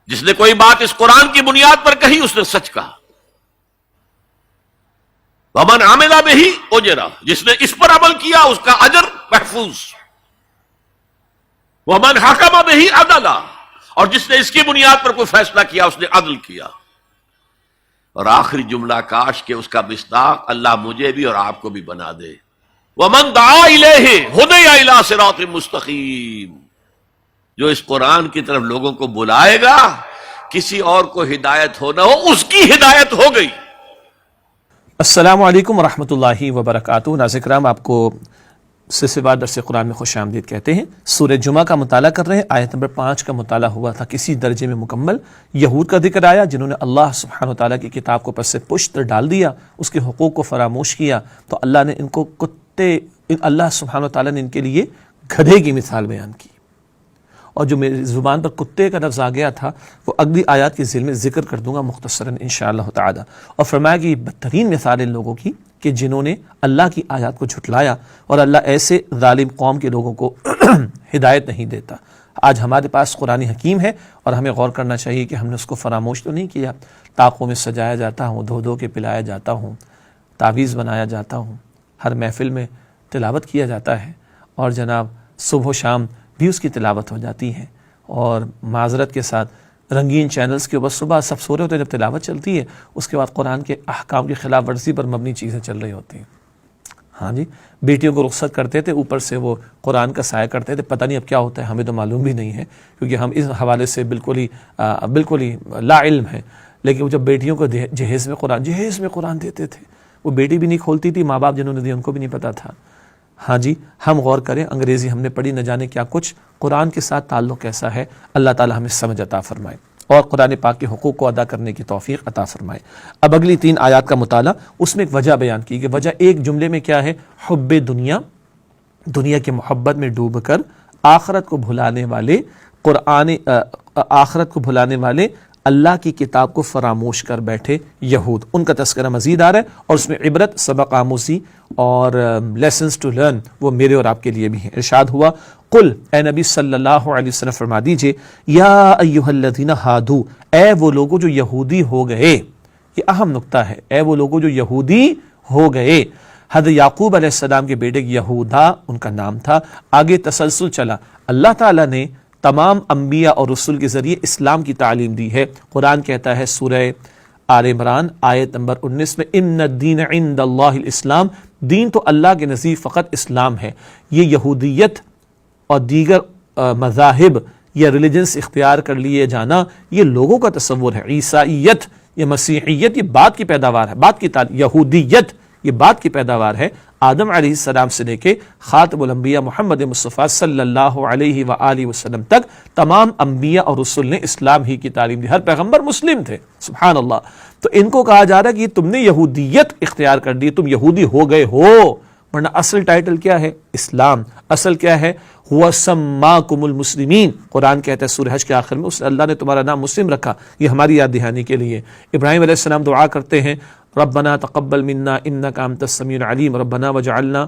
جس نے کوئی بات اس قرآن کی بنیاد پر کہی اس نے سچ کہا۔ ومن عمل بہی اجرا، جس نے اس پر عمل کیا اس کا اجر محفوظ۔ ومن حکم بہی عدلا، اور جس نے اس کی بنیاد پر کوئی فیصلہ کیا اس نے عدل کیا۔ اور آخری جملہ، کاش کہ اس کا مصداق اللہ مجھے بھی اور آپ کو بھی بنا دے۔ ومن دعا الیہ ہدی الی صراط مستقیم، جو اس قرآن کی طرف لوگوں کو بلائے گا، کسی اور کو ہدایت ہو نہ ہو، اس کی ہدایت ہو گئی۔ السلام علیکم ورحمۃ اللہ وبرکاتہ۔ ناظرین کرام، آپ کو سلسلہ درس قرآن میں خوش آمدید کہتے ہیں۔ سورہ جمعہ کا مطالعہ کر رہے ہیں، آیت نمبر 5 کا مطالعہ ہوا تھا، کسی درجے میں مکمل۔ یہود کا ذکر آیا جنہوں نے اللہ سبحانہ وتعالیٰ کی کتاب کو پس سے پشت ڈال دیا، اس کے حقوق کو فراموش کیا، تو اللہ نے ان کو اللہ سبحانہ وتعالیٰ نے ان کے لیے گدھے کی مثال بیان کی، اور جو میری زبان پر کتے کا لفظ آ گیا تھا وہ اگلی آیات کے ذیل میں ذکر کر دوں گا مختصراً انشاءاللہ تعالی۔ اور فرمایا کہ یہ بدترین مثال ان لوگوں کی کہ جنہوں نے اللہ کی آیات کو جھٹلایا، اور اللہ ایسے ظالم قوم کے لوگوں کو ہدایت نہیں دیتا۔ آج ہمارے پاس قرآن حکیم ہے، اور ہمیں غور کرنا چاہیے کہ ہم نے اس کو فراموش تو نہیں کیا۔ طاقوں میں سجایا جاتا ہوں، دھو دھو کے پلایا جاتا ہوں، تعویذ بنایا جاتا ہوں، ہر محفل میں تلاوت کیا جاتا ہے، اور جناب صبح و شام بھی اس کی تلاوت ہو جاتی ہے، اور معذرت کے ساتھ رنگین چینلز کے اوپر صبح سب سو رہے ہوتے ہیں، جب تلاوت چلتی ہے اس کے بعد قرآن کے احکام کی خلاف ورزی پر مبنی چیزیں چل رہی ہوتی ہیں۔ ہاں جی، بیٹیوں کو رخصت کرتے تھے، اوپر سے وہ قرآن کا سایہ کرتے تھے، پتہ نہیں اب کیا ہوتا ہے، ہمیں تو معلوم بھی نہیں ہے، کیونکہ ہم اس حوالے سے بالکل ہی لا علم ہے۔ لیکن وہ جب بیٹیوں کو جہیز میں قرآن دیتے تھے، وہ بیٹی بھی نہیں کھولتی تھی، ماں باپ جنہوں نے دی ان کو بھی نہیں پتا تھا۔ ہاں جی، ہم غور کریں، انگریزی ہم نے پڑھی، نہ جانے کیا کچھ، قرآن کے ساتھ تعلق کیسا ہے، اللہ تعالی ہمیں سمجھ عطا فرمائے اور قرآن پاک کے حقوق کو ادا کرنے کی توفیق عطا فرمائے۔ اب اگلی 3 آیات کا مطالعہ، اس میں ایک وجہ بیان کی کہ وجہ ایک جملے میں کیا ہے، حب دنیا کی محبت میں ڈوب کر آخرت کو بھلانے والے اللہ کی کتاب کو فراموش کر بیٹھے یہود، ان کا تذکرہ مزید آ رہا ہے، اور اس میں عبرت، سبق آموزی اور لیسنز ٹو لرن وہ میرے اور آپ کے لیے بھی ہیں۔ ارشاد ہوا، قل، اے نبی صلی اللہ علیہ وسلم فرما دیجئے، یا ایھا الذین ہادو، اے وہ لوگوں جو یہودی ہو گئے، یہ اہم نقطہ ہے، اے وہ لوگوں جو یہودی ہو گئے۔ حضرت یعقوب علیہ السلام کے بیٹے یہودا ان کا نام تھا، آگے تسلسل چلا، اللہ تعالیٰ نے تمام انبیاء اور رسول کے ذریعے اسلام کی تعلیم دی ہے۔ قرآن کہتا ہے سورہ آل عمران آیت نمبر 19 میں، ان الدین عند اللہ الاسلام، دین تو اللہ کے نزدیک فقط اسلام ہے۔ یہ یہودیت اور دیگر مذاہب یا ریلیجنس اختیار کر لیے جانا یہ لوگوں کا تصور ہے. عیسائیت یا مسیحیت یہ بعد کی پیداوار ہے, بعد کی یہودیت یہ بعد کی پیداوار ہے. آدم علیہ السلام سے لے کے خاتم الانبیاء محمد مصطفیٰ صلی اللہ علیہ وآلہ وسلم تک تمام انبیاء اور رسل نے اسلام ہی کی تعلیم دی. ہر پیغمبر مسلم تھے, سبحان اللہ. تو ان کو کہا جا رہا ہے کہ تم نے یہودیت اختیار کر دی, تم یہودی ہو گئے ہو, ورنہ اصل ٹائٹل کیا ہے؟ اسلام. اصل کیا ہے؟ ہوا سماکم المسلمین. قرآن کہتا ہے سورہ حج کے آخر میں اللہ نے تمہارا نام مسلم رکھا, یہ ہماری یاد دہانی کے لیے. ابراہیم علیہ السلام دعا کرتے ہیں ربنا تقبل منا انک انت السمیع العلیم ربنا وجعلنا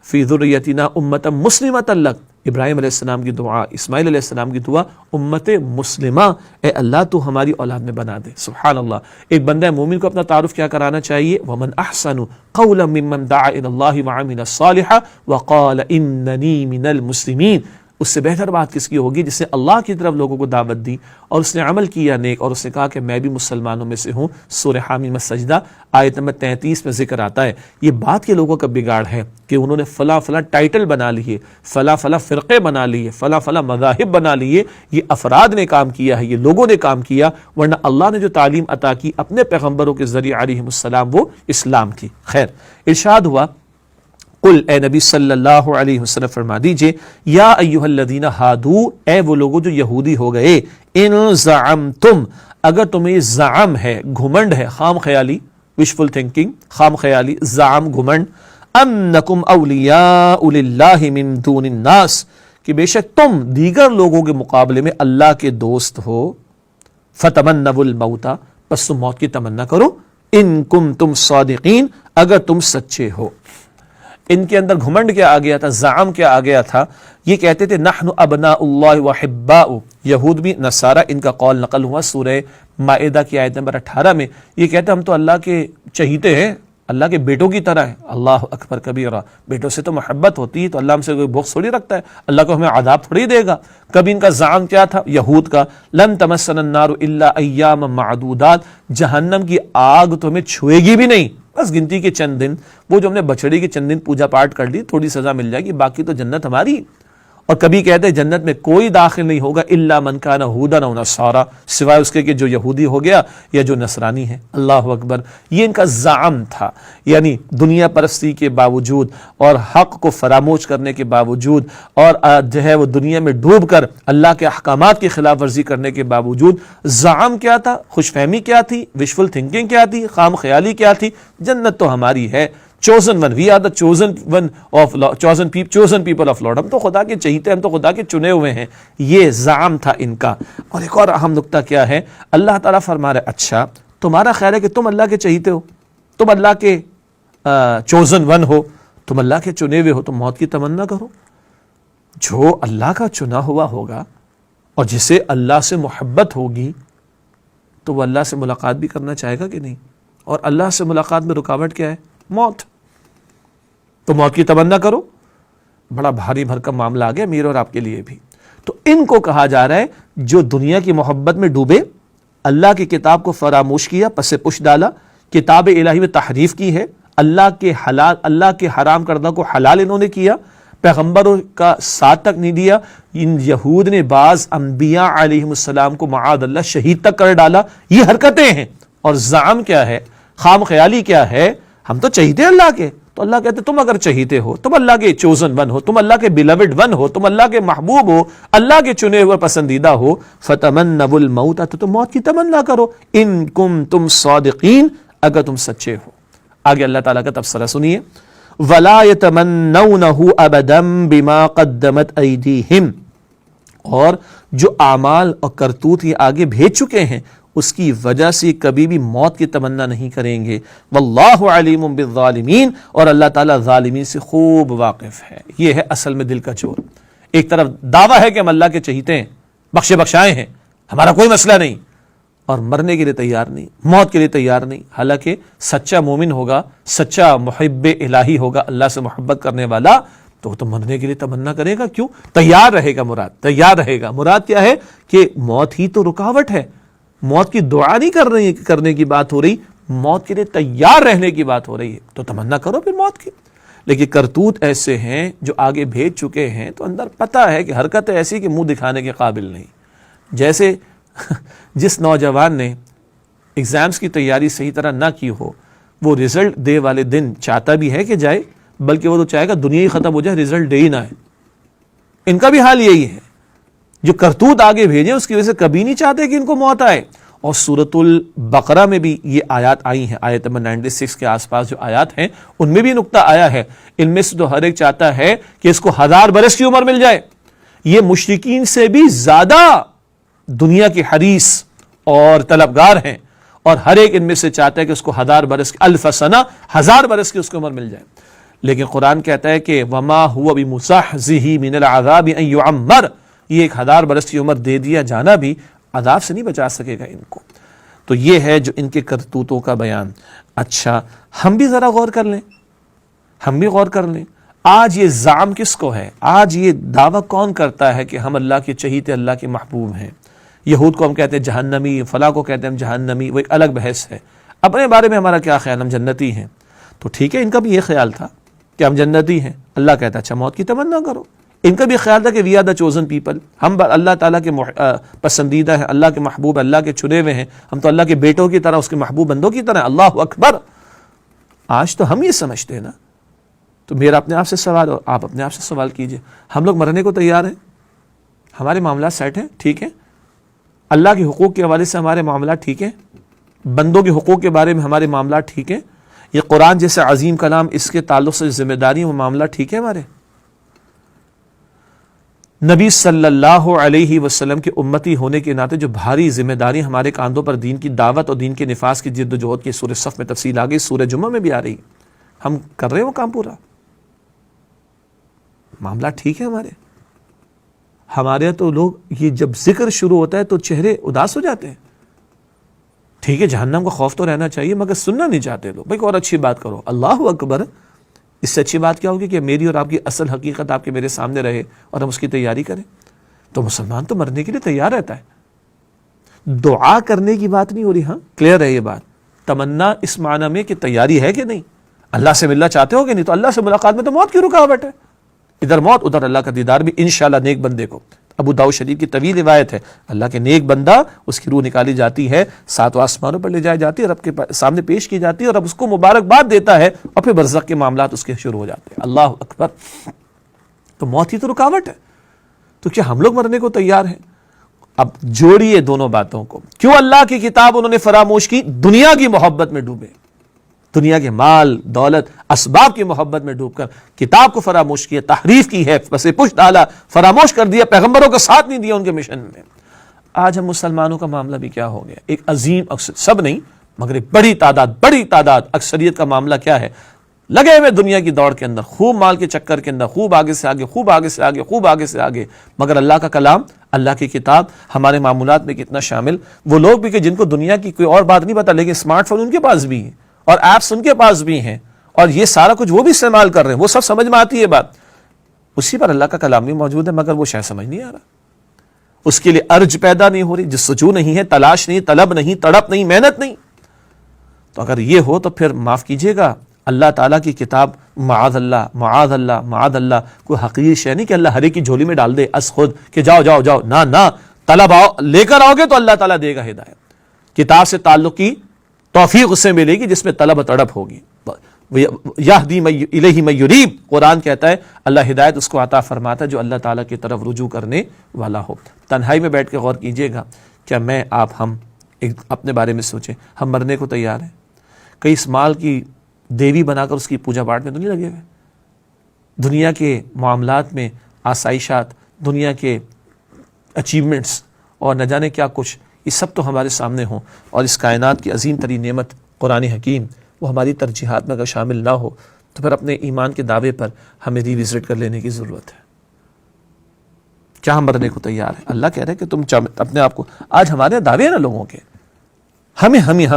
فی ذریتنا امۃ مسلمۃ لک. ابراہیم علیہ السلام کی دعا, اسماعیل علیہ السلام کی دعا, امت مسلمہ, اے اللہ تو ہماری اولاد میں بنا دے. سبحان اللہ. ایک بندہ مومن کو اپنا تعارف کیا کرانا چاہیے؟ ومن احسن قولا ممن دعا الی اللہ وعمل صالحا وقال اننی من المسلمین. اس سے بہتر بات کس کی ہوگی جس نے اللہ کی طرف لوگوں کو دعوت دی اور اس نے عمل کیا نیک اور اس نے کہا کہ میں بھی مسلمانوں میں سے ہوں. سورہ حامیم السجدہ آیت نمبر 33 میں ذکر آتا ہے. یہ بات کے لوگوں کا بگاڑ ہے کہ انہوں نے فلاں فلاں ٹائٹل بنا لیے, فلاں فلاں فرقے بنا لیے, فلاں فلاں مذاہب بنا لیے. یہ افراد نے کام کیا ہے, یہ لوگوں نے کام کیا, ورنہ اللہ نے جو تعلیم عطا کی اپنے پیغمبروں کے ذریعے علیہم السلام وہ اسلام کی. خیر, ارشاد ہوا قل, اے نبی صلی اللہ علیہ وسلم فرما دیجئے, یا ایھا الذین ہادو, اے وہ لوگوں جو یہودی ہو گئے, ان زعمتم, اگر تمہیں زعم ہے, گھمنڈ ہے, خام خیالی, وشفل تھنکنگ, خام خیالی, زعم, گھمنڈ, انکم اولیاء للہ من دون الناس, کہ بے شک تم دیگر لوگوں کے مقابلے میں اللہ کے دوست ہو, فتمنوا الموت, پس تم موت کی تمنا کرو, ان کنتم صادقین, اگر تم سچے ہو. ان کے اندر گھمنڈ کیا آ گیا تھا, زعم کیا آ گیا تھا؟ یہ کہتے تھے نحن ابناء اللہ وحباء. یہود بھی, نصارہ, ان کا قول نقل ہوا سورہ مائدہ کی آیت نمبر 18 میں. یہ کہتے ہم تو اللہ کے چہیتے ہیں, اللہ کے بیٹوں کی طرح ہے. اللہ اکبر کبیرہ. بیٹوں سے تو محبت ہوتی ہے, تو اللہ ہم سے کوئی بغض تھوڑی رکھتا ہے, اللہ کو ہمیں عذاب تھوڑی دے گا. کبھی ان کا زعم کیا تھا یہود کا؟ لن تمسنا النار الا ایام معدودات, جہنم کی آگ تو ہمیں چھوئے گی بھی نہیں, بس گنتی کے چند دن. وہ جو ہم نے بچڑی کے چند دن پوجا پاٹ کر لی, تھوڑی سزا مل جائے گی, باقی تو جنت ہماری. اور کبھی کہتے ہیں جنت میں کوئی داخل نہیں ہوگا الا من کان ہودا او نصارا, سوائے اس کے کہ جو یہودی ہو گیا یا جو نصرانی ہے. اللہ اکبر. یہ ان کا زعم تھا, یعنی دنیا پرستی کے باوجود اور حق کو فراموش کرنے کے باوجود اور جو ہے وہ دنیا میں ڈوب کر اللہ کے احکامات کی خلاف ورزی کرنے کے باوجود زعم کیا تھا, خوش فہمی کیا تھی, وشفل تھنکنگ کیا تھی, خام خیالی کیا تھی؟ جنت تو ہماری ہے. chosen one, we are the chosen one of Lord, chosen people of Lord. ہم تو خدا کے چہیتے, ہم تو خدا کے چنے ہوئے ہیں. یہ زعم تھا ان کا. اور ایک اور اہم نقطہ کیا ہے؟ اللہ تعالیٰ فرما رہے اچھا تمہارا خیال ہے کہ تم اللہ کے چہیتے ہو, تم اللہ کے chosen one ہو, تم اللہ کے چنے ہوئے ہو, تم موت کی تمنا کرو. جو اللہ کا چنا ہوا ہوگا اور جسے اللہ سے محبت ہوگی تو وہ اللہ سے ملاقات بھی کرنا چاہے گا کہ نہیں؟ اور اللہ سے ملاقات میں رکاوٹ کیا ہے؟ موت. تو موت کی تمنا کرو. بڑا بھاری بھرکم معاملہ آ گیا میرے اور آپ کے لیے بھی. تو ان کو کہا جا رہا ہے جو دنیا کی محبت میں ڈوبے, اللہ کی کتاب کو فراموش کیا, پس پش ڈالا, کتاب الہی میں تحریف کی ہے, اللہ کے حرام کردہ کو حلال انہوں نے کیا, پیغمبروں کا ساتھ تک نہیں دیا. ان یہود نے بعض انبیاء علیہم السلام کو معاذ اللہ شہید تک کر ڈالا. یہ حرکتیں ہیں. اور زعم کیا ہے, خام خیالی کیا ہے؟ ہم تو چہیتے اللہ کے. تو اللہ کہتے تم اگر چہیتے ہو, تم اللہ کے چوزن ون ہو, تم اللہ کے بیلوڈ ون ہو, تم اللہ کے محبوب ہو, اللہ کے چنے ہوئے پسندیدہ ہو, فتمنوا الموت, تو تم موت کی تمنا کرو, ان کنتم صادقین, اگر تم سچے ہو. آگے اللہ تعالیٰ کا تبصرہ سنیے. ولا يتمنونه ابدا بما قدمت ایدیہم, اور جو اعمال اور کرتوت یہ آگے بھیج چکے ہیں اس کی وجہ سے کبھی بھی موت کی تمنا نہیں کریں گے. واللہ علیم بالظالمین, اور اللہ تعالیٰ ظالمین سے خوب واقف ہے. یہ ہے اصل میں دل کا چور. ایک طرف دعویٰ ہے کہ ہم اللہ کے چہیتے ہیں, بخشے بخشائے ہیں, ہمارا کوئی مسئلہ نہیں, اور مرنے کے لیے تیار نہیں, موت کے لیے تیار نہیں. حالانکہ سچا مومن ہوگا, سچا محب الہی ہوگا, اللہ سے محبت کرنے والا, تو وہ تو مرنے کے لیے تمنا کرے گا. کیوں؟ تیار رہے گا. مراد تیار رہے گا. مراد کیا ہے کہ موت ہی تو رکاوٹ ہے. موت کی دعا نہیں کرنے کی بات ہو رہی, موت کے لیے تیار رہنے کی بات ہو رہی ہے. تو تمنا کرو پھر موت کی. لیکن کرتوت ایسے ہیں جو آگے بھیج چکے ہیں, تو اندر پتہ ہے کہ حرکت ایسی کہ منہ دکھانے کے قابل نہیں. جیسے جس نوجوان نے ایگزامز کی تیاری صحیح طرح نہ کی ہو، وہ رزلٹ دے والے دن چاہتا بھی ہے کہ جائے، بلکہ وہ تو چاہے گا دنیا ہی ختم ہو جائے، رزلٹ دے ہی نہ آئے۔ ان کا بھی حال یہی ہے، جو کرتوت آگے بھیجیں اس کی وجہ سے کبھی نہیں چاہتے کہ ان کو موت آئے۔ اور سورۃ البقرہ میں بھی یہ آیات آئی ہیں، آیت نمبر 96 کے آس پاس جو آیات ہیں ان میں بھی نقطہ آیا ہے، ان میں سے تو ہر ایک چاہتا ہے کہ اس کو 1000 برس کی عمر مل جائے۔ یہ مشرکین سے بھی زیادہ دنیا کے حریص اور طلبگار ہیں، اور ہر ایک ان میں سے چاہتا ہے کہ اس کو 1000 برس کی، الف سنہ، 1000 برس کی اس کی عمر مل جائے۔ لیکن قرآن کہتا ہے کہ وما هو بمزحزح من العذاب ان يعمر، یہ ایک 1000 برس کی عمر دے دیا جانا بھی عذاب سے نہیں بچا سکے گا ان کو۔ تو یہ ہے جو ان کے کرتوتوں کا بیان۔ اچھا ہم بھی ذرا غور کر لیں، ہم بھی غور کر لیں، آج یہ زعم کس کو ہے؟ آج یہ دعویٰ کون کرتا ہے کہ ہم اللہ کے چہیتے، اللہ کے محبوب ہیں؟ یہود کو ہم کہتے ہیں جہنمی، فلاں کو کہتے ہیں ہم جہنمی، وہ ایک الگ بحث ہے۔ اپنے بارے میں ہمارا کیا خیال؟ ہم جنتی ہیں، تو ٹھیک ہے، ان کا بھی یہ خیال تھا کہ ہم جنتی ہیں۔ اللہ کہتا ہے اچھا موت کی تمنا کرو۔ ان کا بھی خیال تھا کہ we are the chosen people, ہم اللہ تعالیٰ کے پسندیدہ ہیں، اللہ کے محبوب، اللہ کے چنے ہوئے ہیں، ہم تو اللہ کے بیٹوں کی طرح، اس کے محبوب بندوں کی طرح۔ اللہ اکبر! آج تو ہم یہ سمجھتے ہیں نا، تو میرا اپنے آپ سے سوال اور آپ اپنے آپ سے سوال کیجئے، ہم لوگ مرنے کو تیار ہیں؟ ہمارے معاملات سیٹ ہیں؟ ٹھیک ہے؟ اللہ کے حقوق کے حوالے سے ہمارے معاملات ٹھیک ہیں؟ بندوں کے حقوق کے بارے میں ہمارے معاملات ٹھیک ہیں؟ یہ قرآن جیسے عظیم کلام، اس کے تعلق سے ذمہ داری، وہ معاملات ٹھیک ہے ہمارے؟ نبی صلی اللہ علیہ وسلم کے امتی ہونے کے ناطے جو بھاری ذمہ داری ہمارے کاندھوں پر دین کی دعوت اور دین کے نفاذ کی جد و جہد کی سورہ صف میں تفصیل آ گئی، سورہ جمعہ میں بھی آ رہی، ہم کر رہے ہیں وہ کام پورا؟ معاملہ ٹھیک ہے ہمارے؟ ہمارے تو لوگ یہ جب ذکر شروع ہوتا ہے تو چہرے اداس ہو جاتے ہیں۔ ٹھیک ہے جہنم کا خوف تو رہنا چاہیے، مگر سننا نہیں چاہتے لوگ۔ بھائی اور اچھی بات کرو، اللہ اکبر! اس سے اچھی بات کیا ہوگی کہ میری اور آپ کی اصل حقیقت آپ کے میرے سامنے رہے اور ہم اس کی تیاری کریں۔ تو مسلمان تو مرنے کے لیے تیار رہتا ہے، دعا کرنے کی بات نہیں ہو رہی۔ ہاں کلیئر ہے یہ بات؟ تمنا اس معنی میں کہ تیاری ہے کہ نہیں؟ اللہ سے ملنا چاہتے ہو کہ نہیں؟ تو اللہ سے ملاقات میں تو موت کی رکاوٹ ہے، ادھر موت ادھر اللہ کا دیدار بھی انشاءاللہ نیک بندے کو۔ ابو داؤد شریف کی طویل روایت ہے، اللہ کے نیک بندہ، اس کی روح نکالی جاتی ہے، 7 آسمانوں پر لے جائی جاتی ہے، رب کے سامنے پیش کی جاتی ہے، اور رب اس کو مبارکباد دیتا ہے، اور پھر برزخ کے معاملات اس کے شروع ہو جاتے ہیں۔ اللہ اکبر! تو موت ہی تو رکاوٹ ہے، تو کیا ہم لوگ مرنے کو تیار ہیں؟ اب جوڑیے دونوں باتوں کو۔ کیوں اللہ کی کتاب انہوں نے فراموش کی؟ دنیا کی محبت میں ڈوبے، دنیا کے مال دولت اسباب کی محبت میں ڈوب کر کتاب کو فراموش کیا، تحریف کی ہے، پس پش ڈالا، فراموش کر دیا، پیغمبروں کا ساتھ نہیں دیا ان کے مشن میں۔ آج ہم مسلمانوں کا معاملہ بھی کیا ہو گیا؟ ایک عظیم سب نہیں مگر ایک بڑی تعداد اکثریت کا معاملہ کیا ہے؟ لگے ہوئے دنیا کی دوڑ کے اندر، خوب مال کے چکر کے اندر، خوب آگے سے آگے، خوب آگے سے آگے، خوب آگے سے آگے، مگر اللہ کا کلام، اللہ کی کتاب ہمارے معمولات میں کتنا شامل؟ وہ لوگ بھی کہ جن کو دنیا کی کوئی اور بات نہیں پتا، لیکن اسمارٹ فون ان کے پاس بھی ہے اور ایپس ان کے پاس بھی ہیں، اور یہ سارا کچھ وہ بھی استعمال کر رہے ہیں، وہ سب سمجھ میں آتی ہے بات، اسی پر اللہ کا کلام بھی موجود ہے، مگر وہ شاید سمجھ نہیں آ رہا، اس کے لیے ارج پیدا نہیں ہو رہی، جستجو نہیں ہے، تلاش نہیں، طلب نہیں، تڑپ نہیں، محنت نہیں۔ تو اگر یہ ہو تو پھر معاف کیجیے گا، اللہ تعالیٰ کی کتاب معاذ اللہ معاذ اللہ معاذ اللہ کوئی حقیر شے نہیں کہ اللہ ہر ایک کی جھولی میں ڈال دے از خود کہ جاؤ جاؤ جاؤ، نہ طلب آؤ، لے کر آؤ گے تو اللہ تعالیٰ دے گا ہدایت۔ کتاب سے تعلق کی توفیق اس سے ملے گی جس میں طلب و تڑپ ہوگی۔ یہدی الیہ من یریب، قرآن کہتا ہے اللہ ہدایت اس کو عطا فرماتا ہے جو اللہ تعالیٰ کی طرف رجوع کرنے والا ہو۔ تنہائی میں بیٹھ کے غور کیجئے گا، کیا میں آپ ہم اپنے بارے میں سوچیں، ہم مرنے کو تیار ہیں؟ کئی اس مال کی دیوی بنا کر اس کی پوجا پاٹ میں تو نہیں لگے ہوئے؟ دنیا کے معاملات میں آسائشات، دنیا کے اچیومنٹس اور نہ جانے کیا کچھ، یہ سب تو ہمارے سامنے ہوں، اور اس کائنات کی عظیم ترین نعمت قرآن حکیم وہ ہماری ترجیحات میں اگر شامل نہ ہو تو پھر اپنے ایمان کے دعوے پر ہمیں ری وزٹ کر لینے کی ضرورت ہے۔ کیا ہم مرنے کو تیار ہیں؟ اللہ کہہ رہے ہیں کہ تم اپنے آپ کو، آج ہمارے دعوے ہیں نا لوگوں کے، ہم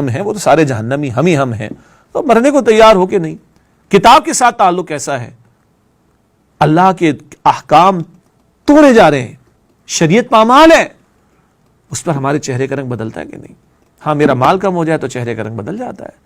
ہیں، وہ تو سارے جہنمی ہم ہیں، تو مرنے کو تیار ہو کہ نہیں؟ کتاب کے ساتھ تعلق کیسا ہے؟ اللہ کے احکام توڑے جا رہے ہیں، شریعت پامال ہے، اس پر ہمارے چہرے کا رنگ بدلتا ہے کہ نہیں؟ ہاں میرا مال کم ہو جائے تو چہرے کا رنگ بدل جاتا ہے،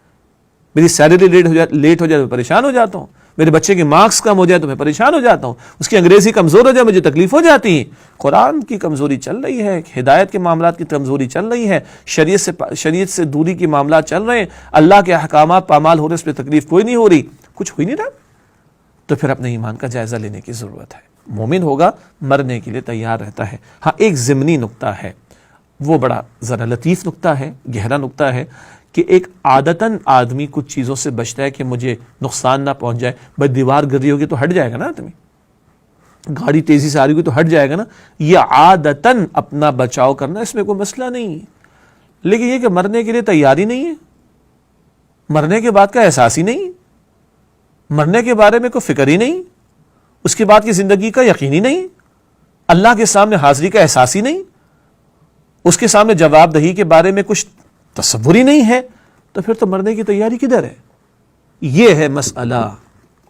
میری سیلری لیٹ ہو جائے تو پریشان ہو جاتا ہوں، میرے بچے کے مارکس کم ہو جائے تو میں پریشان ہو جاتا ہوں, اس کی انگریزی کمزور ہو جائے مجھے تکلیف ہو جاتی ہے. قرآن کی کمزوری چل رہی ہے, ہدایت کے معاملات کی کمزوری چل رہی ہے, شریعت سے دوری کے معاملات چل رہے ہیں, اللہ کے احکامات پامال ہو رہے, اس پہ تکلیف کوئی نہیں ہو رہی, کچھ ہو ہی نہیں رہا, تو پھر اپنے ایمان کا جائزہ لینے کی ضرورت ہے. مومن ہوگا مرنے کے لیے تیار رہتا ہے. ہاں ایک ضمنی نقطہ ہے, وہ بڑا ذرا لطیف نقطہ ہے, گہرا نقطہ ہے, کہ ایک عادتاً آدمی کچھ چیزوں سے بچتا ہے کہ مجھے نقصان نہ پہنچ جائے. بھائی دیوار گر رہی ہوگی تو ہٹ جائے گا نا آدمی, گاڑی تیزی سے آ رہی ہوگی تو ہٹ جائے گا نا, یہ عادتاً اپنا بچاؤ کرنا, اس میں کوئی مسئلہ نہیں ہے. لیکن یہ کہ مرنے کے لیے تیاری نہیں ہے, مرنے کے بعد کا احساس ہی نہیں, مرنے کے بارے میں کوئی فکر ہی نہیں, اس کے بعد کی زندگی کا یقین ہی نہیں, اللہ کے سامنے حاضری کا احساس ہی نہیں, اس کے سامنے جواب دہی کے بارے میں کچھ تصور ہی نہیں ہے, تو پھر تو مرنے کی تیاری کدھر ہے؟ یہ ہے مسئلہ.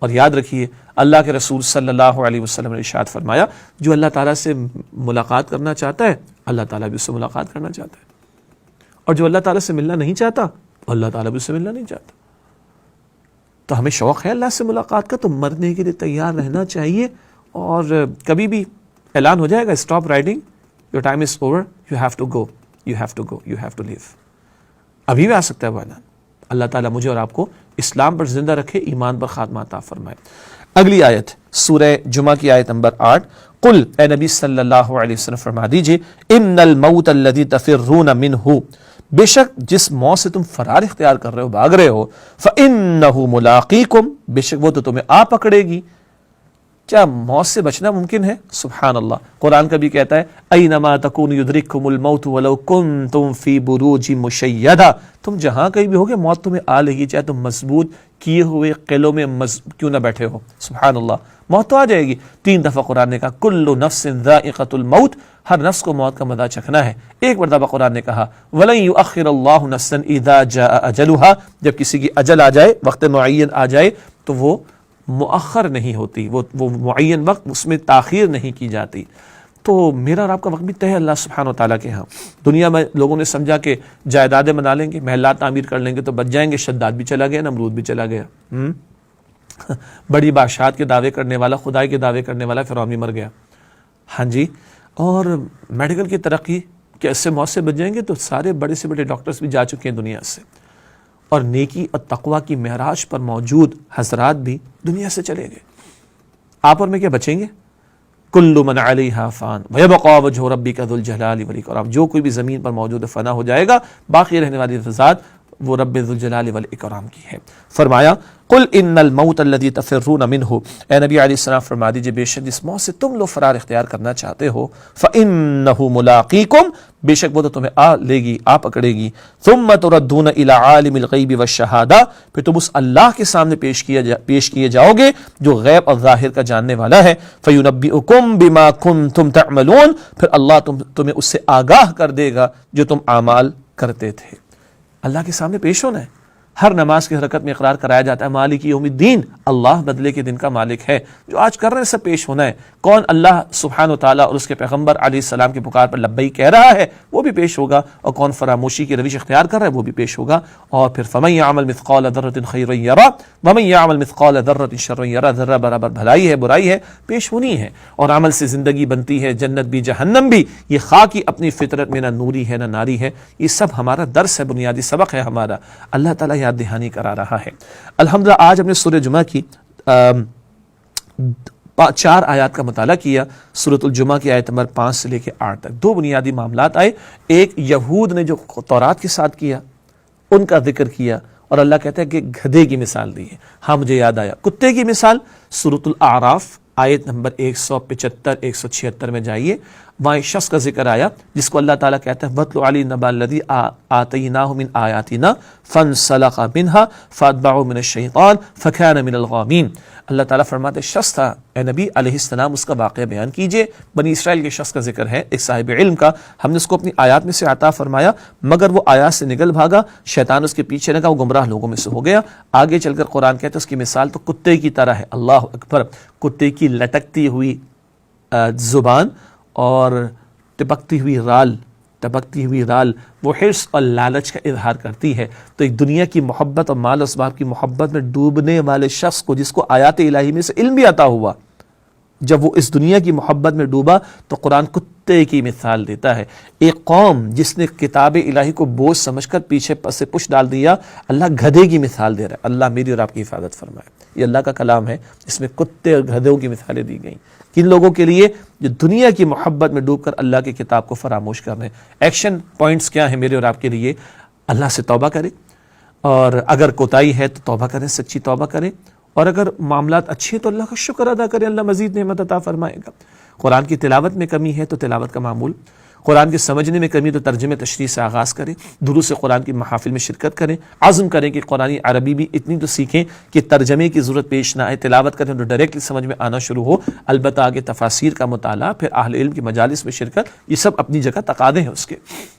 اور یاد رکھیے اللہ کے رسول صلی اللہ علیہ وسلم نے ارشاد فرمایا, جو اللہ تعالیٰ سے ملاقات کرنا چاہتا ہے اللہ تعالیٰ بھی اس سے ملاقات کرنا چاہتا ہے, اور جو اللہ تعالیٰ سے ملنا نہیں چاہتا اللہ تعالیٰ بھی اس سے ملنا نہیں چاہتا. تو ہمیں شوق ہے اللہ سے ملاقات کا, تو مرنے کے لیے تیار رہنا چاہیے. اور کبھی بھی اعلان ہو جائے گا stop riding, your time is over, you have to go, you have to go, you have to leave. ابھی بھی آ سکتا ہے وہ اعلان. اللہ تعالیٰ مجھے اور آپ کو اسلام پر زندہ رکھے, ایمان پر خاتمہ عطا فرمائے. اگلی آیت سورہ جمعہ کی آیت نمبر 8. قل, اے نبی صلی اللہ علیہ وسلم فرما دیجئے, ان الموت الذی تفرون منہ, بے شک جس موت سے تم فرار اختیار کر رہے ہو, بھاگ رہے ہو, فإنہ ملاقیکم, بے شک وہ تو تمہیں آ پکڑے گی. کیا موت سے بچنا ممکن ہے؟ سبحان اللہ. قرآن کا بھی کہتا ہے اینما تکونوا یدرککم الموت ولو کنتم فی بروج مشیدہ, تم جہاں کہیں بھی ہوگے موت تمہیں آ لے گی, چاہے تم مضبوط کیے ہوئے قلعوں میں کیوں نہ بیٹھے ہو. سبحان اللہ, موت تو آ جائے گی. 3 دفعہ قرآن نے کہا کل نفس ذائقۃ الموت, ہر نفس کو موت کا مزہ چکھنا ہے. ایک مرتبہ قرآن نے کہا ولن یؤخر اللہ نفسا اذا جاء اجلها, جب کسی کی اجل آ جائے, وقت معین آ جائے, تو وہ مؤخر نہیں ہوتی, وہ معین وقت, اس میں تاخیر نہیں کی جاتی. تو میرا اور آپ کا وقت بھی طے ہے اللہ سبحانہ و تعالیٰ کے ہاں. دنیا میں لوگوں نے سمجھا کہ جائیدادیں بنا لیں گے, محلات تعمیر کر لیں گے تو بچ جائیں گے. شداد بھی چلا گیا, نمرود بھی چلا گیا, بڑی بادشاہت کے دعوے کرنے والا, خدائی کے دعوے کرنے والا فرعون بھی مر گیا. ہاں جی, اور میڈیکل کی ترقی کہ اس سے موت سے بچ جائیں گے, تو سارے بڑے سے بڑے ڈاکٹرز بھی جا چکے ہیں دنیا سے, اور نیکی اور تقوی کی معراج پر موجود حضرات بھی دنیا سے چلے گئے. آپ اور میں کیا بچیں گے؟ کل من علیہا فان ویبقى وجہ ربک ذو الجلال والاکرام, جو کوئی بھی زمین پر موجود فنا ہو جائے گا, باقی رہنے والی ذات وہ رب ذو الجلال والاکرام کی ہے. فرمایا قل ان الموت الذی تفرون منہ, اے نبی علیہ السلام فرما دیجئے بے شک جس موت سے تم لوگ فرار اختیار کرنا چاہتے ہو, فإنہ ملاقیکم, بے شک وہ تو تمہیں آ لے گی, آ پکڑے گی. ثم تردون الی عالم الغیب والشہادہ, پھر تم اس اللہ کے سامنے پیش کیے جاؤ گے جو غیب اور ظاہر کا جاننے والا ہے. فینبئکم بما کنتم تعملون, پھر اللہ تمہیں اس سے آگاہ کر دے گا جو تم اعمال کرتے تھے. اللہ کے سامنے پیش ہونا ہے. ہر نماز کی حرکت میں اقرار کرایا جاتا ہے مالک یوم الدین, اللہ بدلے کے دن کا مالک ہے. جو آج کر رہے ہیں سب پیش ہونا ہے. کون اللہ سبحانہ و تعالیٰ اور اس کے پیغمبر علیہ السلام کی پکار پر لبیک کہہ رہا ہے وہ بھی پیش ہوگا, اور کون فراموشی کی روش اختیار کر رہا ہے وہ بھی پیش ہوگا. اور پھر فمن یعمل مثقال ذرۃ خیرا یرہ ومن یعمل مثقال ذرۃ شرا یرہ, ذرہ برابر بھلائی ہے برائی ہے پیش ہونی ہے. اور عمل سے زندگی بنتی ہے, جنت بھی جہنم بھی. یہ خاکی اپنی فطرت میں نہ نوری ہے نہ ناری ہے. یہ سب ہمارا درس ہے, بنیادی سبق ہے ہمارا. اللہ تعالیٰ یاد دہانی کرا رہا ہے. الحمدللہ آج ہم نے سورہ جمعہ کی 4 آیات کا مطالعہ کیا. سورۃ الجمعہ کی آیت نمبر 5 سے لے کے 8 تک 2 بنیادی معاملات آئے. ایک یہود نے جو تورات کے ساتھ کیا ان کا ذکر کیا, اور اللہ کہتا ہے کہ گدھے کی مثال دی ہے. ہاں مجھے یاد آیا کتے کی مثال, سورۃ الاعراف آیت نمبر 175 176 میں جائیے, وہاں ایک شخص کا ذکر آیا جس کو اللہ تعالیٰ کہتا ہے وَاتْلُ عَلَيْهِمْ نَبَأَ الَّذِي آتَيْنَاهُ مِنْ آيَاتِنَا فَانْسَلَخَ مِنْهَا فَأَتْبَعَهُ مِنَ الشَّيْطَانِ فَكَانَ مِنَ الْغَاوِينَ. اللہ تعالیٰ فرماتے شخص تھا, اے نبی علیہ السلام اس کا واقعہ بیان کیجئے. بنی اسرائیل کے شخص کا ذکر ہے, ایک صاحب علم کا. ہم نے اس کو اپنی آیات میں سے عطا فرمایا, مگر وہ آیات سے نگل بھاگا, شیطان اس کے پیچھے لگا, وہ گمراہ لوگوں میں سے ہو گیا. آگے چل کر قرآن کہتا ہے اس کی مثال تو کتے کی طرح ہے. اللہ اکبر. کتے کی لٹکتی ہوئی زبان اور ٹپکتی ہوئی رال ٹپکتی ہوئی رال وہ حرص اور لالچ کا اظہار کرتی ہے. تو ایک دنیا کی محبت اور مال و اسباب کی محبت میں ڈوبنے والے شخص کو، جس کو آیات الہی میں سے علم بھی عطا ہوا، جب وہ اس دنیا کی محبت میں ڈوبا تو قرآن کتے کی مثال دیتا ہے. ایک قوم جس نے کتاب الہی کو بوجھ سمجھ کر پیچھے سے پش ڈال دیا، اللہ گدھے کی مثال دے رہا ہے. اللہ میری اور آپ کی حفاظت فرمائے. یہ اللہ کا کلام ہے، اس میں کتے اور گدھوں کی مثالیں دی گئیں. کن لوگوں کے لیے؟ جو دنیا کی محبت میں ڈوب کر اللہ کی کتاب کو فراموش کر رہے ہیں. ایکشن پوائنٹس کیا ہیں میرے اور آپ کے لیے؟ اللہ سے توبہ کریں، اور اگر کوتاہی ہے تو توبہ کریں، سچی توبہ کریں، اور اگر معاملات اچھے تو اللہ کا شکر ادا کریں، اللہ مزید نعمت عطا فرمائے گا. قرآن کی تلاوت میں کمی ہے تو تلاوت کا معمول، قرآن کے سمجھنے میں کمی تو ترجمہ تشریح سے آغاز کریں، دروس قرآن کی محافل میں شرکت کریں، عزم کریں کہ قرآن عربی بھی اتنی تو سیکھیں کہ ترجمے کی ضرورت پیش نہ آئے، تلاوت کریں تو ڈائریکٹلی سمجھ میں آنا شروع ہو. البتہ آگے تفاسیر کا مطالعہ، پھر اہل علم کی مجالس میں شرکت، یہ سب اپنی جگہ تقاضے ہیں اس کے.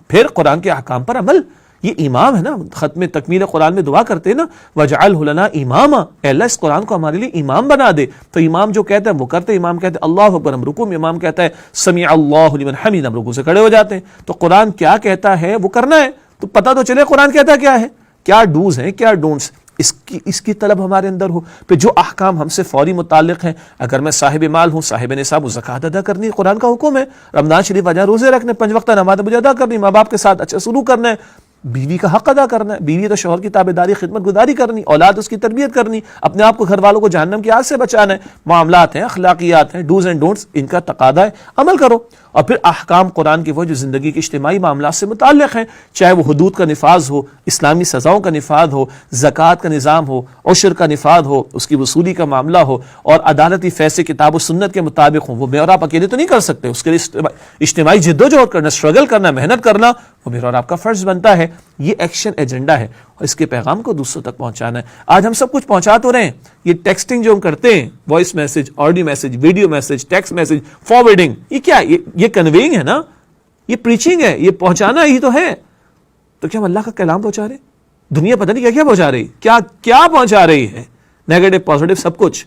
پھر قرآن کے احکام پر عمل، یہ امام ہے نا. ختم تکمیل قرآن میں دعا کرتے ہیں نا، وَجْعَلْهُ لَنَا إِمَامًا، اے اللہ اس قرآن کو ہمارے لیے امام بنا دے. تو امام جو کہتا ہے وہ کرتے ہیں. امام کہتے ہیں اللہ اکبر، ہم رکوع میں امام کہتا ہے سمیع اللہ لمن حمید، ہم رکوع سے کھڑے ہو جاتے ہیں. تو قرآن کیا کہتا ہے وہ کرنا ہے، تو پتہ تو چلے قرآن کہتا کیا ہے، کیا ڈوز ہیں کیا ڈونٹس، اس کی طلب ہمارے اندر ہو. پھر جو احکام ہم سے فوری متعلق ہیں، اگر میں صاحب مال ہوں، صاحب نصاب، زکوٰۃ ادا کرنی ہے، قرآن کا حکم ہے. رمضان شریف وجہ روزے رکھنے، 5 وقتہ نماز مجھے ادا کرنی، ماں باپ کے ساتھ اچھا سلوک کرنا ہے، بیوی کا حق ادا کرنا ہے، بیوی تو شوہر کی تابعداری خدمت گزاری کرنی، اولاد اس کی تربیت کرنی، اپنے آپ کو گھر والوں کو جہنم کی آگ سے بچانا ہے. معاملات ہیں، اخلاقیات ہیں، ڈوز اینڈ ڈونٹس، ان کا تقاضا ہے، عمل کرو. اور پھر احکام قرآن کے وہ جو زندگی کے اجتماعی معاملات سے متعلق ہیں، چاہے وہ حدود کا نفاذ ہو، اسلامی سزاؤں کا نفاذ ہو، زکوٰۃ کا نظام ہو، عشر کا نفاذ ہو، اس کی وصولی کا معاملہ ہو، اور عدالتی فیصلے کتاب و سنت کے مطابق ہوں. وہ میں اور آپ اکیلے تو نہیں کر سکتے، اس کے لیے اجتماعی جدوجہد کرنا، اسٹرگل کرنا، محنت کرنا، وہ میرا اور آپ کا فرض بنتا ہے. یہ ایکشن ایجنڈا ہے، اور اس کے پیغام کو دوسروں تک پہنچانا ہے. آج ہم سب کچھ پہنچا تو رہے ہیں. یہ ٹیکسٹنگ جو ہم کرتے ہیں، voice message, audio message, video message, text message, forwarding, یہ کیا ہے؟ یہ کنویئنگ ہے نا، یہ پریچنگ ہے، یہ پہنچانا ہی تو ہے. تو کیا ہم اللہ کا کلام پہنچا رہے ہیں؟ دنیا پتہ نہیں کیا پہنچا رہی، کیا پہنچا رہی ہے، نیگیٹو پازیٹو سب کچھ.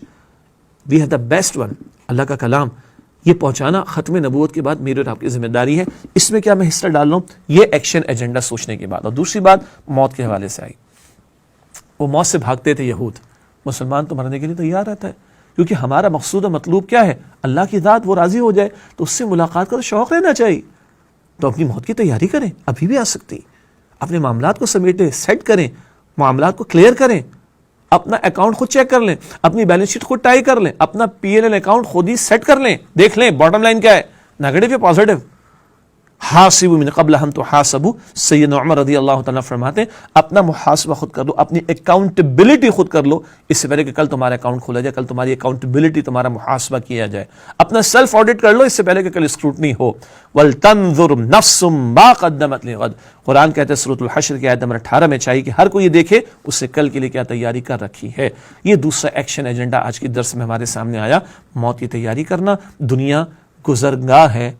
We have the best one, اللہ کا کلام. یہ پہنچانا ختم نبوت کے بعد میری اور آپ کی ذمہ داری ہے. اس میں کیا میں حصہ ڈال رہا ہوں؟ یہ ایکشن ایجنڈا سوچنے کے بعد. اور دوسری بات موت کے حوالے سے آئی. وہ موت سے بھاگتے تھے یہود. مسلمان تو مرنے کے لیے تیار رہتا ہے، کیونکہ ہمارا مقصود و مطلوب کیا ہے؟ اللہ کی ذات، وہ راضی ہو جائے. تو اس سے ملاقات کا تو شوق رہنا چاہیے. تو اپنی موت کی تیاری کریں، ابھی بھی آ سکتی. اپنے معاملات کو سمیٹیں، سیٹ کریں، معاملات کو کلیئر کریں، اپنا اکاؤنٹ خود چیک کر لیں، اپنی بیلنس شیٹ خود ٹائی کر لیں، اپنا پی ایل ایل اکاؤنٹ خود ہی سیٹ کر لیں، دیکھ لیں باٹم لائن کیا ہے، نیگیٹو یا پازیٹو. حاسبوا من قبل ان تحاسبوا، سیدنا عمر رضی اللہ تعالیٰ فرماتے ہیں اپنا محاسبہ خود کر لو، اپنی اکاؤنٹیبلٹی خود کر لو، اس سے پہلے کہ کل تمہارا اکاؤنٹ کھولا جائے، کل تمہاری اکاؤنٹیبلٹی، تمہارا محاسبہ کیا جائے. اپنا سیلف آڈٹ کر لو اس سے پہلے کہ کل اسکروٹنی ہو. وَلْتَنظُرْ نَفْسٌ مَا قَدَّمَتْ لِغَدٍ، قرآن کہتے ہیں سورۃ الحشر کی آیت نمبر 18 میں چاہیے کہ ہر کوئی یہ دیکھے اس سے کل کے لیے کیا تیاری کر رکھی ہے. یہ دوسرا ایکشن ایجنڈا آج کی درس میں ہمارے سامنے آیا. موت کی تیاری کرنا. دنیا گزرگاہ ہے،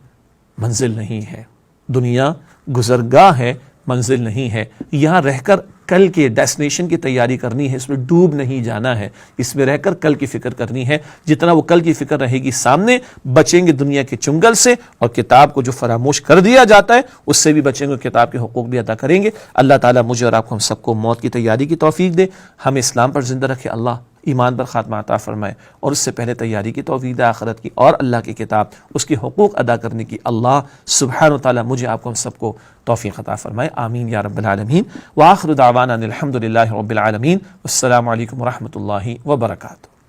منزل نہیں ہے. دنیا گزرگاہ ہے، منزل نہیں ہے. یہاں رہ کر کل کے ڈیسٹینیشن کی تیاری کرنی ہے، اس میں ڈوب نہیں جانا ہے، اس میں رہ کر کل کی فکر کرنی ہے. جتنا وہ کل کی فکر رہے گی سامنے، بچیں گے دنیا کے چنگل سے، اور کتاب کو جو فراموش کر دیا جاتا ہے اس سے بھی بچیں گے، کتاب کے حقوق بھی ادا کریں گے. اللہ تعالیٰ مجھے اور آپ کو، ہم سب کو موت کی تیاری کی توفیق دے، ہمیں اسلام پر زندہ رکھے، اللہ ایمان پر خاتمہ عطا فرمائے، اور اس سے پہلے تیاری کی توفیق دے آخرت کی، اور اللہ کی کتاب، اس کے حقوق ادا کرنے کی اللہ سبحانہ و تعالیٰ مجھے آپ کو، ہم سب کو توفیق عطا فرمائے. آمین یا رب العالمین. وآخر دعوانا الحمد للہ رب العالمین. السلام علیکم ورحمۃ اللہ وبرکاتہ.